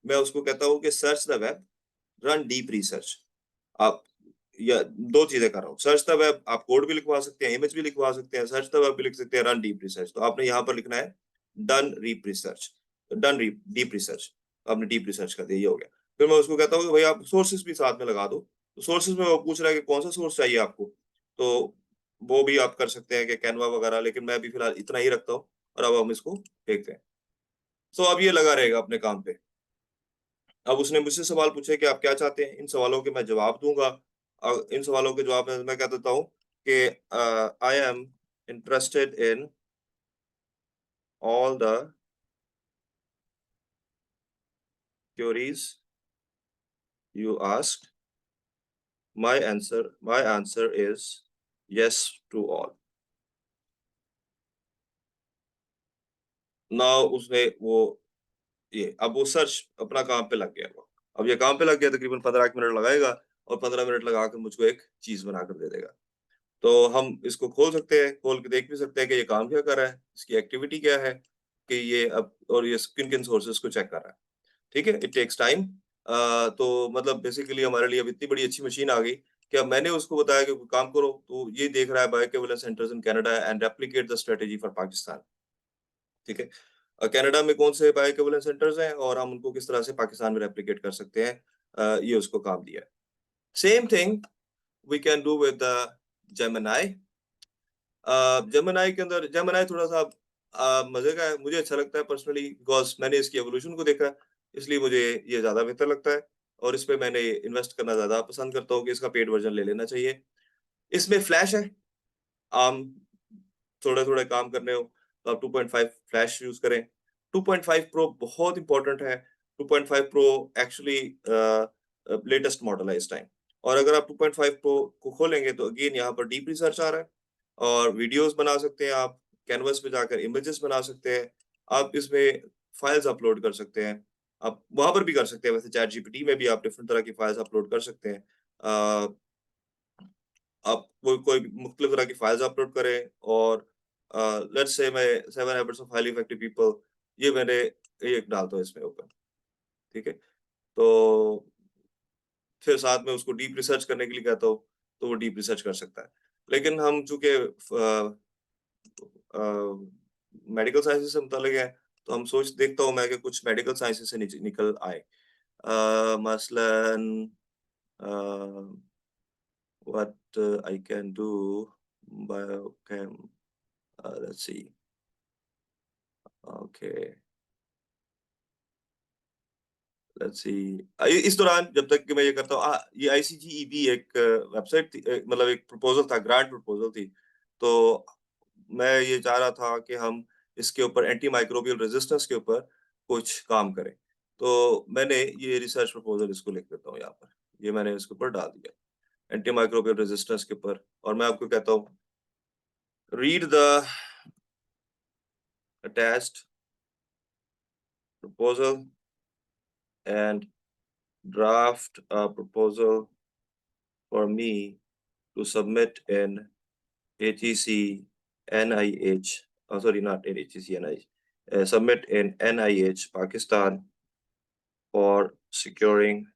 मैं उसको कहता हूँ कि search the web, run deep research. आप या दो चीजें कर रहा हूँ, सर्च द वेब आप कोड भी लिखवा सकते हैं, इमेज भी लिखवा सकते हैं, सर्च द वेब भी लिख सकते हैं, रन डीप रिसर्च। तो आपने यहाँ पर लिखना है done deep research, done deep research, आपने डीप रिसर्च कर दिया, ये हो गया। फिर मैं उसको कहता हूँ कि भाई आप सोर्सेस भी साथ में लगा दो। तो सोर्सेस में वो पूछ रहा है कि कौन सा सोर्स चाहिए आपको, तो वो भी आप कर सकते हैं कि कैनवा वगैरह, लेकिन मैं अभी फिलहाल इतना ही रखता हूँ, और अब हम इसको देखते हैं। सो अब ये लगा रहेगा अपने काम पे। अब उसने मुझसे सवाल पूछे कि आप क्या चाहते हैं, इन सवालों के मैं जवाब दूंगा। इन सवालों के जवाब में मैं कह देता हूँ कि I am interested in all the queries you ask, my answer is yes to all। Now उसने वो ये अब वो सर्च अपना काम पे लग गया। वो अब ये काम पे लग गया, तकरीबन 15 मिनट लगाएगा, और 15 मिनट लगाकर मुझको एक चीज बनाकर दे देगा। तो हम इसको खोल सकते हैं, खोल के देख भी सकते हैं कि ये काम क्या कर रहा है, इसकी एक्टिविटी क्या है, कि ये अब और ये किन किन सोर्सेस को चेक कर रहा है। ठीक है, इट टेक्स टाइम। तो मतलब बेसिकली हमारे लिए अब इतनी बड़ी अच्छी मशीन आ गई कि अब मैंने उसको बताया कि काम करो, तो ये देख रहा है bio equivalence centres in Canada and replicate the strategy for Pakistan. ठीक है, कनाडा में कौन से बायो इक्विवेलेंस सेंटर्स हैं और हम उनको किस तरह से पाकिस्तान में रेप्लिकेट कर सकते हैं, ये उसको काम दिया है। Same thing we can do with Gemini. Gemini के अंदर, जेमिनी थोड़ा सा मजे का है, मुझे अच्छा लगता है पर्सनली, बिकॉज मैंने इसकी एवोल्यूशन को देखा, इसलिए मुझे ये ज्यादा बेहतर लगता है, और इस पे मैंने इन्वेस्ट करना ज्यादा पसंद करता हूँ कि इसका पेड वर्जन ले लेना चाहिए। इसमें फ्लैश है, आम थोड़े थोड़े काम करने हो तो आप 2.5 फ्लैश यूज करें। 2.5 प्रो बहुत इंपॉर्टेंट है। 2.5 प्रो एक्चुअली लेटेस्ट मॉडल है इस टाइम, और अगर आप 2.5 प्रो को खोलेंगे तो अगेन यहाँ पर डीप रिसर्च आ रहा है, और वीडियोस बना सकते हैं आप, कैनवस पे जाकर इमेजेस बना सकते हैं, आप इसमें फाइल्स अपलोड कर सकते हैं, आप वहां पर भी कर सकते हैं, वैसे चैट जीपीटी में भी आप डिफरेंट तरह की फाइल्स अपलोड कर सकते हैं। आप कोई मुख्तलिफ तरह की फाइल्स अपलोड करें, और लेट्स से मैं 7 habits of highly effective people, ये मैंने एक डालता हूँ इसमें ओपन। ठीक है, तो फिर साथ में उसको डीप रिसर्च करने के लिए कहता हूँ, तो वो डीप रिसर्च कर सकता है। लेकिन हम चूंकि मेडिकल साइंसेज से मुतालिक है, तो हम सोच देखता हूँ मैं कि कुछ मेडिकल साइंसेज से निकल आए, मसलन what I can do biochem, let's see, okay, let's see। इस दौरान जब तक कि मैं ये करता हूँ, ये ICGEP एक वेबसाइट थी, मतलब एक प्रपोजल था, ग्रांट प्रपोजल थी, तो मैं ये चाह रहा था कि हम इसके ऊपर एंटी माइक्रोबियल रेजिस्टेंस के ऊपर कुछ काम करें। तो मैंने ये रिसर्च प्रपोजल इसको लिख देता हूँ यहाँ पर, ये मैंने इसके ऊपर डाल दिया एंटी माइक्रोबियल रेजिस्टेंस के ऊपर, और मैं आपको कहता हूँ read the attached proposal and draft a proposal for me to submit in HEC NIH, sorry, not in HEC NIH, submit in NIH Pakistan for securing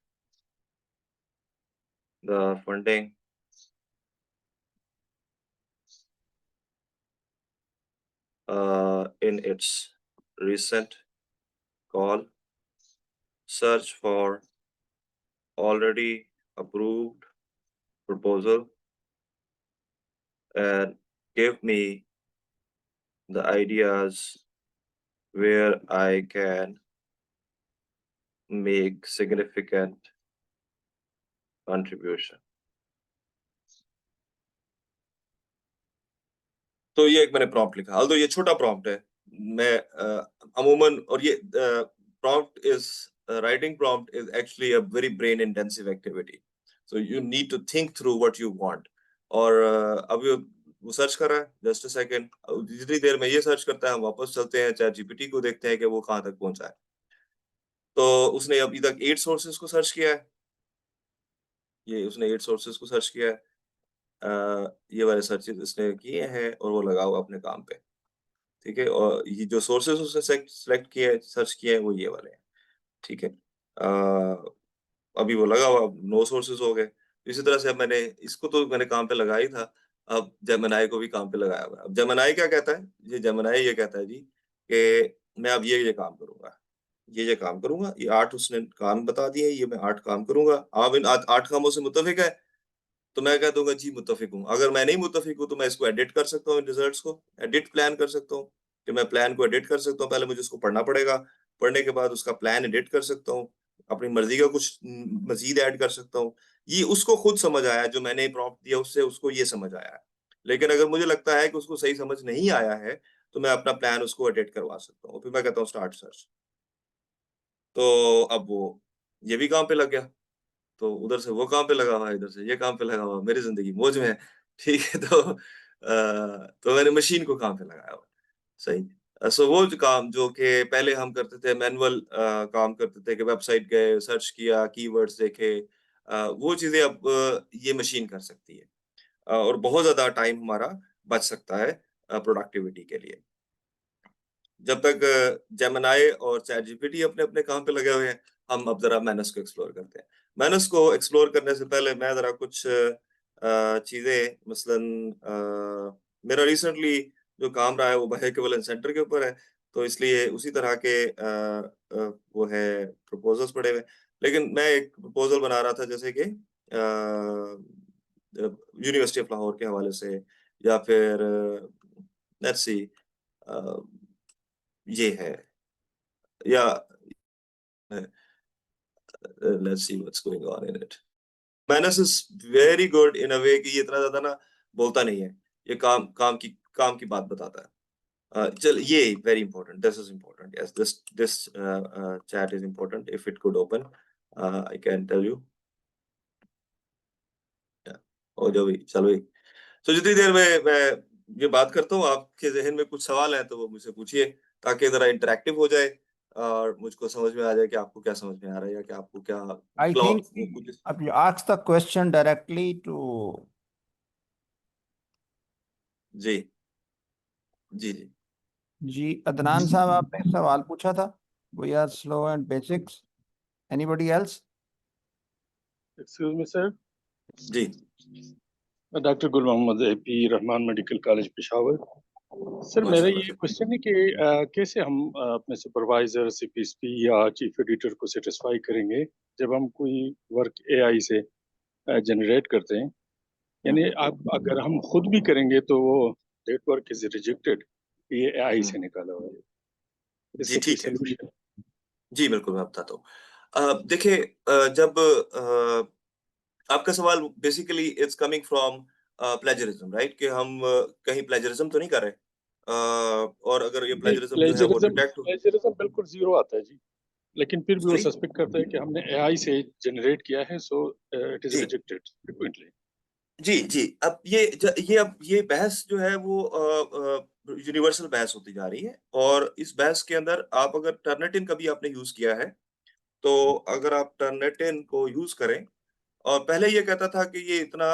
the funding in its recent call, search for already approved proposal and give me the ideas where I can make significant contribution. तो ये एक मैंने prompt लिखा, although ये छोटा prompt है, मैं अमूमन, और ये prompt is writing prompt is actually a very brain intensive activity, so you need to think through what you want. और अभी वो सर्च कर रहा है, जस्ट अ सेकंड, जितनी देर में ये सर्च करता है हम वापस चलते हैं चैट जीपीटी को, देखते हैं कि वो कहाँ तक पहुंचा है। तो उसने अभी तक 8 सोर्सेस को सर्च किया है, ये उसने 8 सोर्सेस को सर्च किया है, ये वाले सर्चेस इसने किए हैं और वो लगा हुआ अपने काम पे, ठीक है। और ये जो सोर्सेस उसने सेलेक्ट किए हैं, सर्च किए हैं, वो ये वाले हैं, ठीक है। अभी वो लगा हुआ, 9 सोर्सेस हो गए। इसी तरह से अब मैंने इसको तो मैंने काम पे लगाया ही था, अब जेमिनी को भी काम पे लगाया हुआ है। अब जेमिनी क्या कहता है, ये जेमिनी ये कहता है जी कि मैं अब ये काम करूंगा, ये काम करूंगा, ये 8 उसने काम बता दिए, ये मैं 8 काम करूंगा। आप इन 8 कामों से मुत्तफिक है तो मैं कह दूंगा जी मुत्तफिक हूँ। अगर मैं नहीं मुत्तफिक हूँ तो मैं इसको एडिट कर सकता हूँ, इन रिजल्ट्स को एडिट प्लान कर सकता हूँ, कि मैं प्लान को एडिट कर सकता हूँ। पहले मुझे उसको पढ़ना पड़ेगा, पढ़ने के बाद उसका प्लान एडिट कर सकता हूँ, अपनी मर्जी का कुछ मजीद ऐड कर सकता हूँ। ये उसको खुद समझ आया, जो मैंने प्रॉम्प्ट दिया उससे उसको ये समझ आया है। लेकिन अगर मुझे लगता है कि उसको सही समझ नहीं आया है तो मैं अपना प्लान उसको एडिट करवा सकता हूँ। फिर मैं कहता हूँ स्टार्ट सर्च, तो अब वो ये भी काम पे लग गया, तो उधर से वो काम पे लगा हुआ है, इधर से ये काम पे लगा हुआ है, मेरी ज़िंदगी मौज में है, ठीक है। तो मैंने मशीन को काम पे लगाया हुआ है, सही। सो वो जो काम जो कि पहले हम करते थे, मैनुअल काम करते थे कि वेबसाइट गए, सर्च किया, कीवर्ड्स देखे, वो चीज़ें अब ये मशीन कर सकती है। और बहुत ज़्यादा टाइम हमारा बच सकता है प्रोडक्टिविटी के लिए। जब तक जेमिनी और चैट जीपीटी अपने-अपने काम पे लगे हुए हैं, हम अब ज़रा मैनस को एक्सप्लोर करते हैं। मैनस को एक्सप्लोर करने से पहले मैं ज़रा कुछ चीज़ें, मसलन मेरा रिसेंटली जो काम रहा है वो बायो इक्विवेलेंस सेंटर के ऊपर है, तो इसलिए उसी तरह के वो है प्रपोज़ल्स पड़े हुए हैं। लेकिन मैं एक प्रपोज़ल बना रहा था, जैसे कि यूनिवर्सिटी ऑफ लाहौर के हवाले से, या फिर लेट्स सी ये है, या let's see what's going on in it. Manus is very good in a way कि ये इतना ज्यादा ना बोलता नहीं है, ये काम की बात बताता है। चल ये very important, this is important, yes, this chat is important. If it could open, I can tell you. Yeah. हो जाओ भाई, चलो भाई। तो जितनी देर में मैं ये बात करता हूँ, आपके जहन में कुछ सवाल है तो वो मुझसे पूछिए, ताकि जरा इंटरेक्टिव हो जाए और मुझको समझ में आ जाए कि आपको क्या समझ में आ रहा है, या कि आपको क्या I think if you ask the question directly to जी जी जी जी अदनान साहब, आपने सवाल पूछा था, we are slow and basics. Anybody else? Excuse me, sir. जी doctor Gul Mohammad AP Rahman medical college Peshawar. Sir मेरा माशाल्लाह ये से। क्वेश्चन है कि कैसे हम अपने सुपरवाइजर CPSP या चीफ एडिटर को सेटिस्फाई करेंगे जब हम कोई वर्क AI से जनरेट करते हैं। यानी आप अगर हम खुद भी करेंगे तो वो दैट वर्क इज रिजेक्टेड, ये AI से निकाला हुआ है। जी इसका कोई ठीक है, सॉल्यूशन? जी बिल्कुल मैं बताता हूँ। देखिए, जब आपका सवाल basically it's coming from plagiarism, right, कि हम कहीं प्लेजरिज्म तो नहीं कर रहे, और अगर ये प्लेजरिज्म जो है वो डिटेक्ट हो। प्लेजरिज्म बिल्कुल जीरो आता है जी, लेकिन फिर भी वो सॉरी, सस्पेक्ट करता है कि हमने AI से जनरेट किया है, सो इट इज जी रिजेक्टेड फ्रीक्वेंटली। जी जी। अब ये बहस जो है वो यूनिवर्सल बहस होती जा रही है, और इस बहस के अंदर आप अगर टर्निटिन कभी आपने यूज किया है, तो अगर आप टर्निटिन को यूज करें, और पहले ये कहता था कि ये इतना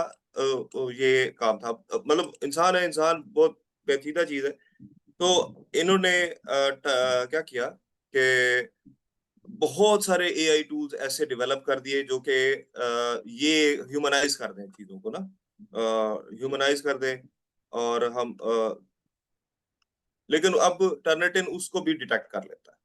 ये काम था, मतलब इंसान है, इंसान बहुत पेचीदा चीज है। तो इन्होंने क्या किया कि बहुत सारे एआई टूल्स ऐसे डेवलप कर दिए जो कि ये ह्यूमनाइज कर दें चीजों को ना, ह्यूमनाइज कर दें, और हम लेकिन अब टर्निटिन उसको भी डिटेक्ट कर लेता है,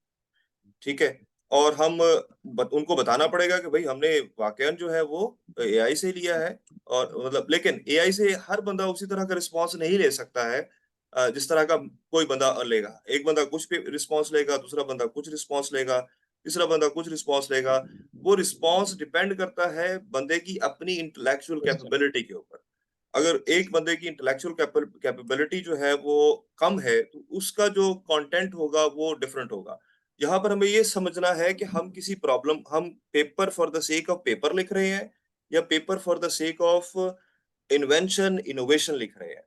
ठीक है। और हम उनको बताना पड़ेगा कि भाई हमने वाकईन जो है वो एआई से लिया है, और मतलब लेकिन एआई से हर बंदा उसी तरह का रिस्पॉन्स नहीं ले सकता है जिस तरह का कोई बंदा लेगा। एक बंदा कुछ रिस्पॉन्स लेगा, दूसरा बंदा कुछ रिस्पॉन्स लेगा, तीसरा बंदा कुछ रिस्पॉन्स लेगा। वो रिस्पॉन्स डिपेंड करता है बंदे की अपनी इंटेलेक्चुअल कैपेबिलिटी के ऊपर। अगर एक बंदे की इंटेलेक्चुअल कैपेबिलिटी जो है वो कम है, तो उसका जो कंटेंट होगा वो डिफरेंट होगा। यहाँ पर हमें ये समझना है कि हम किसी प्रॉब्लम, हम paper for the sake of paper लिख रहे हैं, या paper for the sake of invention innovation लिख रहे हैं,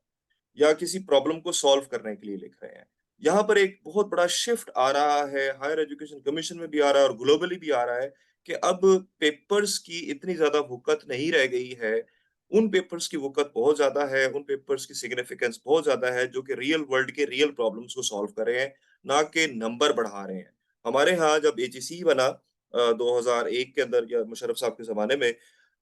या किसी प्रॉब्लम को सॉल्व करने के लिए लिख रहे हैं। यहाँ पर एक बहुत बड़ा शिफ्ट आ रहा है, हायर एजुकेशन कमीशन में भी आ रहा है और ग्लोबली भी आ रहा है, कि अब पेपर्स की इतनी ज्यादा वुकत नहीं रह गई है। उन पेपर्स की वुकत बहुत ज्यादा है, उन पेपर्स की सिग्निफिकेंस बहुत ज्यादा है जो कि रियल वर्ल्ड के रियल प्रॉब्लम्स को सॉल्व कर रहे हैं, ना कि नंबर बढ़ा रहे हैं। हमारे यहाँ जब एचईसी बना 2001 के अंदर, या मुशर्रफ साहब के जमाने में,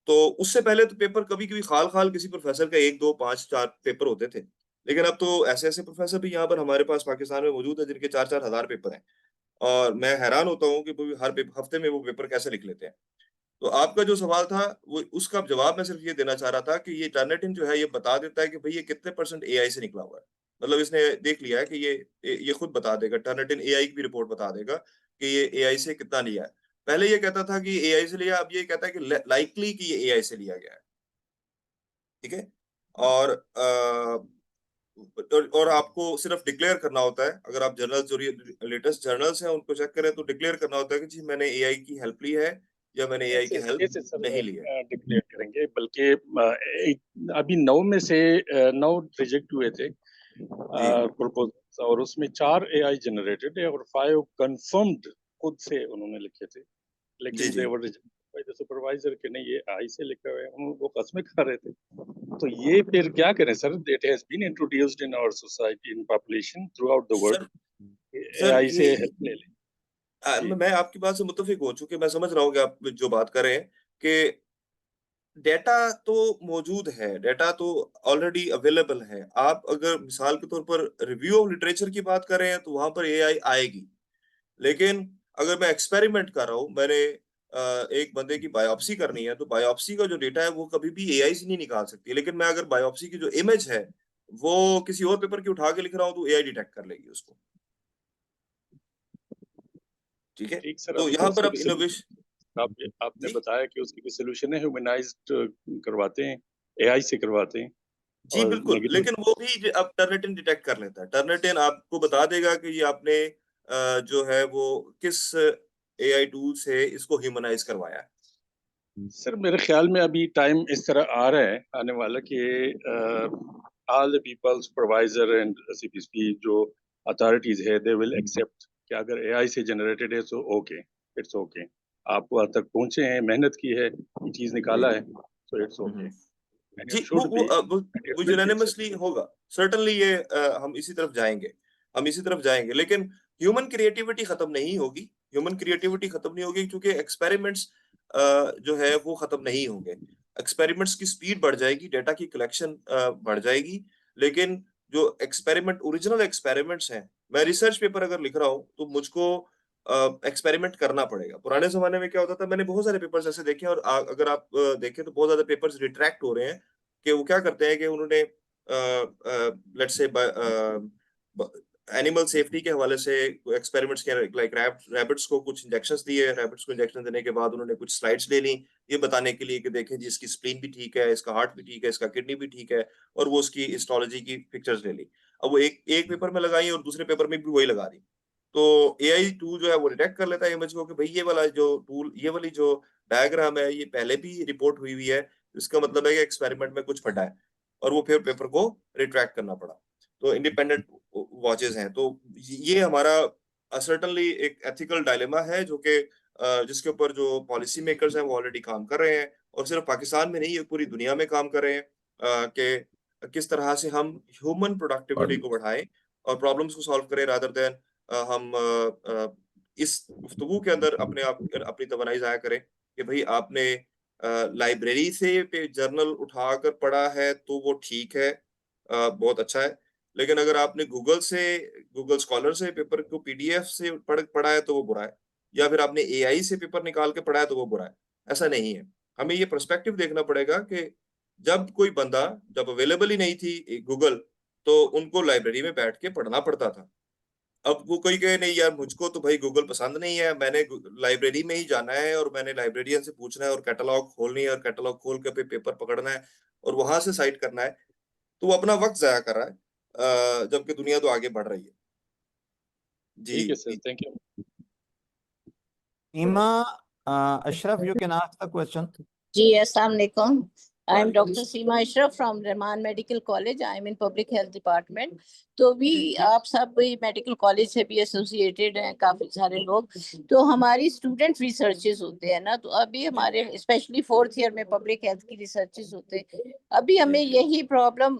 तो उससे पहले तो पेपर कभी कभी खाल खाल किसी प्रोफेसर का 1 2 5 4 पेपर होते थे। लेकिन अब तो ऐसे ऐसे प्रोफेसर भी यहाँ पर हमारे पास पाकिस्तान में मौजूद है जिनके 4 4 हजार पेपर हैं, और मैं हैरान होता हूँ कि वो हर हफ्ते में वो पेपर कैसे लिख लेते हैं। तो आपका जो सवाल था वो, उसका जवाब मैं सिर्फ ये देना चाह रहा था कि ये टर्निटिन जो है ये बता देता है कि भाई ये कितने % एआई से निकला हुआ है। मतलब इसने देख लिया है कि ये खुद बता देगा, टर्निटिन एआई की भी रिपोर्ट बता देगा कि ये एआई से कितना लिया है। पहले ये कहता था कि एआई से लिया, अब ये कहता है कि लाइकली कि ये एआई से लिया गया है, ठीक है। और और आपको सिर्फ डिक्लेयर करना होता है, अगर आप जर्नल जो लेटेस्ट जर्नल्स हैं उनको चेक करें तो डिक्लेयर करना होता है कि जी मैंने एआई की हेल्प ली है, या मैंने एआई की हेल्प कैसे सर नहीं ली है। डिक्लेयर करेंगे? बल्कि अभी 9 में से 9 रिजेक्ट हुए थे जी प्रपोजल्स, और उसमें 4 एआई जनरेटेड है और 5 कंफर्म्ड खुद से उन्होंने लिखे थे, जी लेकिन जी दे वर रिजेक्टेड बाय द सुपरवाइजर कि नहीं ये आई से लिखा हुआ है, वो कस्में खा रहे थे। तो ये फिर क्या करें sir? It has been introduced in our society in population throughout the sir. World, sir AI से हेल्प ले लें। जी मैं आपकी बात से मुत्तफिक हो, चूंकि मैं समझ रहा हूँ कि आप जो बात कर रहे हैं कि डेटा तो मौजूद है, डेटा तो ऑलरेडी अवेलेबल है। आप अगर मिसाल के तौर पर रिव्यू ऑफ लिटरेचर की बात कर रहे हैं तो वहां पर एआई आएगी। लेकिन अगर मैं एक्सपेरिमेंट कर रहा हूँ, मैंने एक बंदे की बायोप्सी करनी है, तो बायोप्सी का जो डेटा है वो कभी भी एआई से नहीं निकाल सकती। लेकिन मैं अगर बायोप्सी की जो इमेज है वो किसी और पेपर की उठा के लिख रहा हूँ तो एआई डिटेक्ट कर लेगी उसको, ठीक है। ठीक सर, तो अभी तो यहाँ पर उसके अब भी इनोवेशन। आपने जी बताया कि उसकी भी सोल्यूशन है, ह्यूमनाइज्ड करवाते हैं, एआई से करवाते हैं जी और बिल्कुल, नेगेटिव। लेकिन वो भी अब टर्निटिन डिटेक्ट कर लेता है। टर्निटिन आपको बता देगा कि ये आपने जो है वो किस एआई टूल से इसको ह्यूमनाइज करवाया है। सर मेरे ख्याल में अभी टाइम इस तरह आ रहा है आने वाला कि all the people, supervisor and CPSP जो अथॉरिटीज है, दे विल एक्सेप्ट कि अगर एआई से जनरेटेड है तो ओके, इट्स ओके। आप वहां तक पहुंचे हैं, मेहनत की है, ये चीज जी निकाला है, so it's okay hmm. and जी it should be and वो it will be unanimously accepted. होगा। सर्टेनली ये हम इसी तरफ जाएंगे, हम इसी तरफ जाएंगे। लेकिन ह्यूमन क्रिएटिविटी खत्म नहीं होगी, ह्यूमन क्रिएटिविटी खत्म नहीं होगी, क्योंकि एक्सपेरिमेंट्स जो है वो खत्म नहीं होंगे। एक्सपेरिमेंट्स की स्पीड बढ़ जाएगी, डेटा की कलेक्शन बढ़ जाएगी। लेकिन जो एक्सपेरिमेंट, ओरिजिनल एक्सपेरिमेंट्स हैं, मैं रिसर्च पेपर अगर लिख रहा हूँ तो मुझको एक्सपेरिमेंट करना पड़ेगा। पुराने जमाने में क्या होता था, मैंने बहुत सारे पेपर्स ऐसे देखे, और अगर आप देखें तो बहुत ज्यादा पेपर्स रिट्रैक्ट हो रहे हैं, कि वो क्या करते हैं कि उन्होंने लेट्स से एनिमल सेफ्टी के हवाले से एक्सपेरिमेंट्स किए, लाइक रैबिट्स को कुछ इंजेक्शंस दिए, रैबिट्स को इंजेक्शन देने के बाद उन्होंने कुछ स्लाइड्स ले ली, ये बताने के लिए कि देखें जी इसकी स्प्लीन भी ठीक है, इसका हार्ट भी ठीक है, इसका किडनी भी ठीक है, और वो उसकी हिस्टोलॉजी की पिक्चर्स ले ली। अब वो एक एक पेपर में लगाई और दूसरे पेपर में भी वही लगा दी। तो एआई टूल जो है वो डिटेक्ट कर लेता है इमेज को कि भाई ये वाला जो टूल, ये वाली जो डायग्राम है ये पहले भी रिपोर्ट हुई हुई है, इसका मतलब है कि एक्सपेरिमेंट में कुछ फटा है, और वो फिर पेपर को रिट्रैक्ट करना पड़ा। तो इंडिपेंडेंट वॉचेस हैं। तो ये हमारा सर्टेनली एक एथिकल डायलेमा है जो कि जिसके ऊपर जो पॉलिसी मेकर्स हैं वो ऑलरेडी काम कर रहे हैं, और सिर्फ पाकिस्तान में नहीं, ये पूरी दुनिया में काम कर रहे हैं कि किस तरह से हम ह्यूमन प्रोडक्टिविटी को बढ़ाएं और प्रॉब्लम्स को सॉल्व करें, रादर देन हम इस गुफ्तगू के अंदर अपने आप अपनी तवनाई जाया करें कि भाई आपने लाइब्रेरी से पे जर्नल उठाकर पढ़ा है तो वो ठीक है, बहुत अच्छा है। लेकिन अगर आपने गूगल स्कॉलर से पेपर को पीडीएफ से पढ़ा है तो वो बुरा है, या फिर आपने एआई से पेपर निकाल के पढ़ा है तो वो बुरा है। ऐसा नहीं है। हमें ये पर्सपेक्टिव देखना पड़ेगा कि जब कोई बंदा, जब अवेलेबल ही नहीं थी गूगल, तो उनको लाइब्रेरी में बैठ के पढ़ना पड़ता था। अब वो कोई कहे नहीं यार, मुझको तो भाई गूगल पसंद नहीं है, मैंने लाइब्रेरी में ही जाना है और मैंने लाइब्रेरियन से पूछना है और कैटलॉग खोलनी है और कैटलॉग खोल के फिर पेपर पकड़ना है और वहां से साइट करना है, तो वो अपना वक्त जाया कर रहा है, जबकि दुनिया तो आगे बढ़ रही है। ठीक है जी। Sir, thank you. Ima, Ashraf, you can ask the question. जी, अस्सलाम वालेकुम। I am Dr. Seema Ashraf from Rahman Medical College. I am in Public Health Department. तो भी आप सब भी मेडिकल कॉलेज से भी एसोसिएटेड हैं काफी सारे लोग। तो हमारी स्टूडेंट रिसर्चेस होते हैं ना, तो अभी हमारे स्पेशली 4th ईयर में पब्लिक हेल्थ की रिसर्चेस होते हैं। अभी हमें यही प्रॉब्लम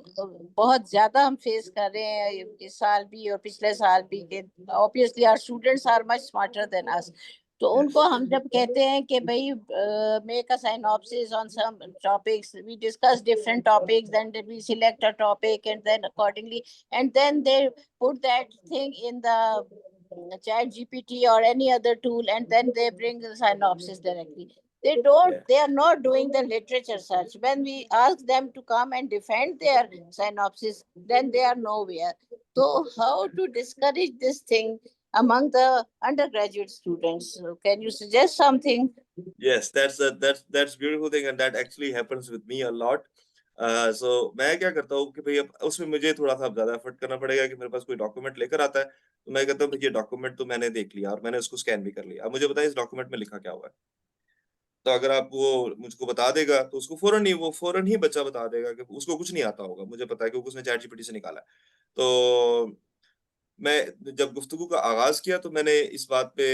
बहुत ज्यादा हम फेस कर रहे हैं इस साल भी और पिछले साल भी। Obviously our students are much smarter than us. तो उनको हम जब कहते हैं कि भाई make a synopsis on some topics, we discuss different topics, then we select a topic and then accordingly, and then they put that thing in the chat GPT or any other tool, and then they bring the synopsis directly. They are not doing the literature search. When we ask them to come and defend their synopsis, then they are nowhere. So how to discourage this thing among the undergraduate students? So can you suggest something? Yes, that's beautiful thing and that actually happens with me a lot. So मैं क्या करता हूँ कि भाई अब उसमें मुझे थोड़ा सा ज्यादा एफर्ट करना पड़ेगा कि मेरे पास कोई डॉक्यूमेंट लेकर आता है, तो मैं कहता हूँ भाई ये डॉक्यूमेंट तो मैंने देख लिया और मैंने उसको स्कैन भी कर लिया, अब मुझे बताइए इस डॉक्यूमेंट में लिखा क्या हुआ है। तो अगर आप वो मुझको बता देगा तो उसको फौरन ही बच्चा बता देगा कि उसको कुछ नहीं आता होगा, मुझे पता है क्योंकि उसने चैट जीपीटी से निकाला है। तो मैं जब गुफ्तगू का आगाज किया तो मैंने इस बात पे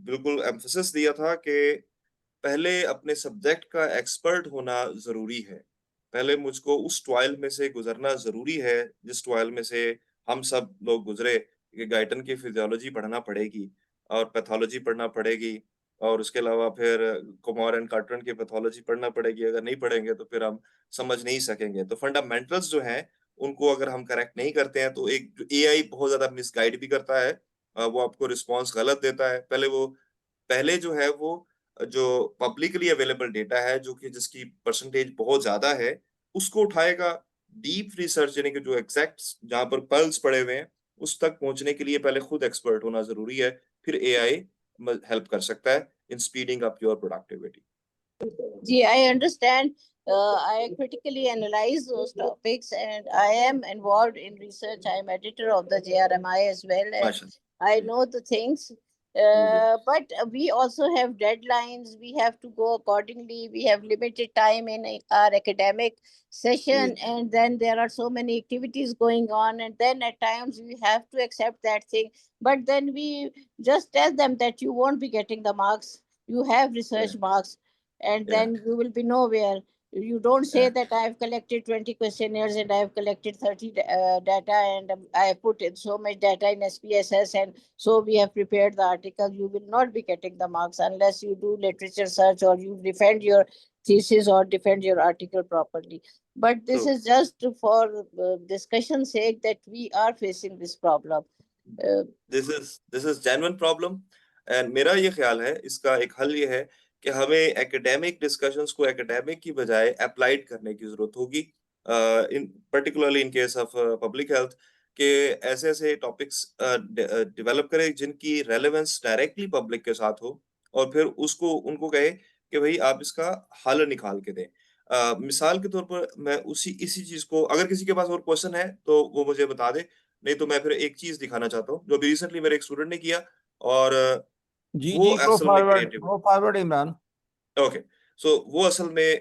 बिल्कुल एम्फेसिस दिया था कि पहले अपने सब्जेक्ट का एक्सपर्ट होना ज़रूरी है। पहले मुझको उस ट्रायल में से गुज़रना ज़रूरी है, जिस ट्रायल में से हम सब लोग गुज़रे, कि गाइटन की फिजियोलॉजी पढ़ना पड़ेगी और पैथोलॉजी पढ़ना पड़ेगी और उसके अलावा फिर कुमार एंड कार्टरन की पैथोलॉजी पढ़ना पड़ेगी। अगर नहीं पढ़ेंगे तो फिर हम समझ नहीं सकेंगे। तो फंडामेंटल्स जो हैं, उनको अगर हम करेक्ट नहीं करते हैं, तो एक एआई बहुत ज़्यादा मिसगाइड भी करता है। वो आपको रिस्पॉन्स गलत देता है। पहले जो है वो जो पब्लिकली अवेलेबल डेटा है, जो कि जिसकी परसेंटेज बहुत ज्यादा है, उसको उठाएगा। डीप रिसर्च यानी कि जो एग्जैक्ट जहां पर पल्स पड़े हुए हैं, उस तक पहुंचने के लिए पहले खुद एक्सपर्ट होना जरूरी है, फिर एआई हेल्प कर सकता है in speeding up your productivity. Gee, I understand. I critically analyze those topics, and I am involved in research. I am editor of the JRMI as well, and माशाल्लाह। I जी, know the things. जी, But we also have deadlines. We have to go accordingly. We have limited time in our academic session, जी, and then there are so many activities going on, and then at times we have to accept that thing. But then we just tell them that you won't be getting the marks. You have research marks, and yeah, then you will be nowhere. You don't say yeah, that I have collected 20 questionnaires and I have collected 30 data, and I have put in so much data in SPSS, and so we have prepared the article. You will not be getting the marks unless you do literature search or you defend your thesis or defend your article properly. But this true. is just for discussion's sake that we are facing this problem. This is genuine problem and मेरा ये ख्याल है इसका एक हल ये है कि हमें एकेडमिक डिस्कशंस को एकेडमिक की बजाय अप्लाइड करने की जरूरत होगी, in particularly in case of public health, के ऐसे ऐसे टॉपिक्स डेवलप करें जिनकी रेलेवेंस डायरेक्टली पब्लिक के साथ हो और फिर उसको उनको कहे कि भाई आप इसका हल निकाल के दें। मिसाल के तौर पर मैं इसी चीज को, अगर किसी के पास और क्वेश्चन है तो वो मुझे बता दे, नहीं तो मैं फिर एक चीज दिखाना चाहता हूँ जो अभी रिसेंटली मेरे एक स्टूडेंट ने किया और जी वो जी, गो असल में forward, creative. Go forward Imran. Okay, so वो असल में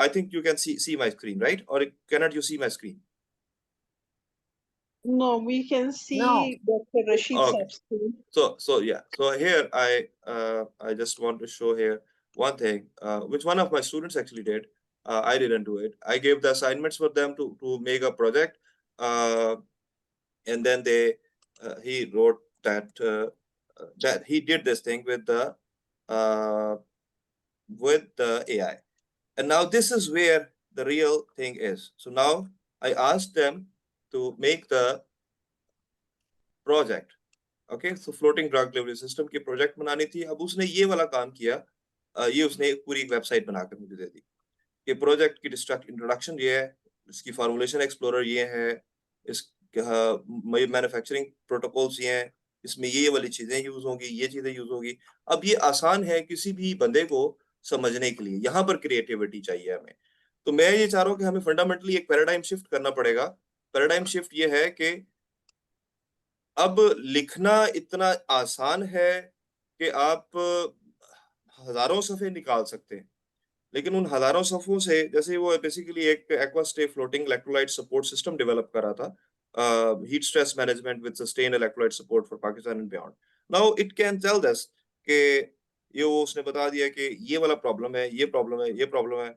I think you can see my screen right, और can not you see my screen? No, we can see No. Dr. Rashid Okay. Saab's screen. So yeah, so here I just want to show here one thing which one of my students actually did. I didn't do it. I gave the assignments for them to make a project, and then he wrote that he did this thing uh, with the AI. And now this is where the real thing is. So now I asked them to make the project. Okay, so floating drug delivery system की project बनानी थी. अब उसने ये वाला काम किया, ये उसने पूरी वेबसाइट बनाकर मुझे दे दी कि प्रोजेक्ट की इंट्रोडक्शन ये है, इसकी फॉर्मुलेशन एक्सप्लोरर ये है, इस मैन्युफैक्चरिंग प्रोटोकॉल्स ये हैं, इसमें ये वाली चीजें यूज होंगी, ये चीजें यूज होगी. अब ये आसान है किसी भी बंदे को समझने के लिए. यहाँ पर क्रिएटिविटी चाहिए हमें. तो मैं ये चाह रहा हूँ कि हमें फंडामेंटली एक पैराडाइम शिफ्ट करना पड़ेगा. पैराडाइम शिफ्ट ये है कि अब लिखना इतना आसान है कि आप हजारों सफ़े निकाल सकते हैं, लेकिन उन हजारों सफ़ों से, जैसे वो बेसिकली एक एक्वास्टे floating electrolyte support system develop कर रहा था, heat stress management with sustain electrolyte support for Pakistan and beyond. Now it can tell this कि ये वो उसने बता दिया कि ये वाला प्रॉब्लम है, ये प्रॉब्लम है, ये प्रॉब्लम है,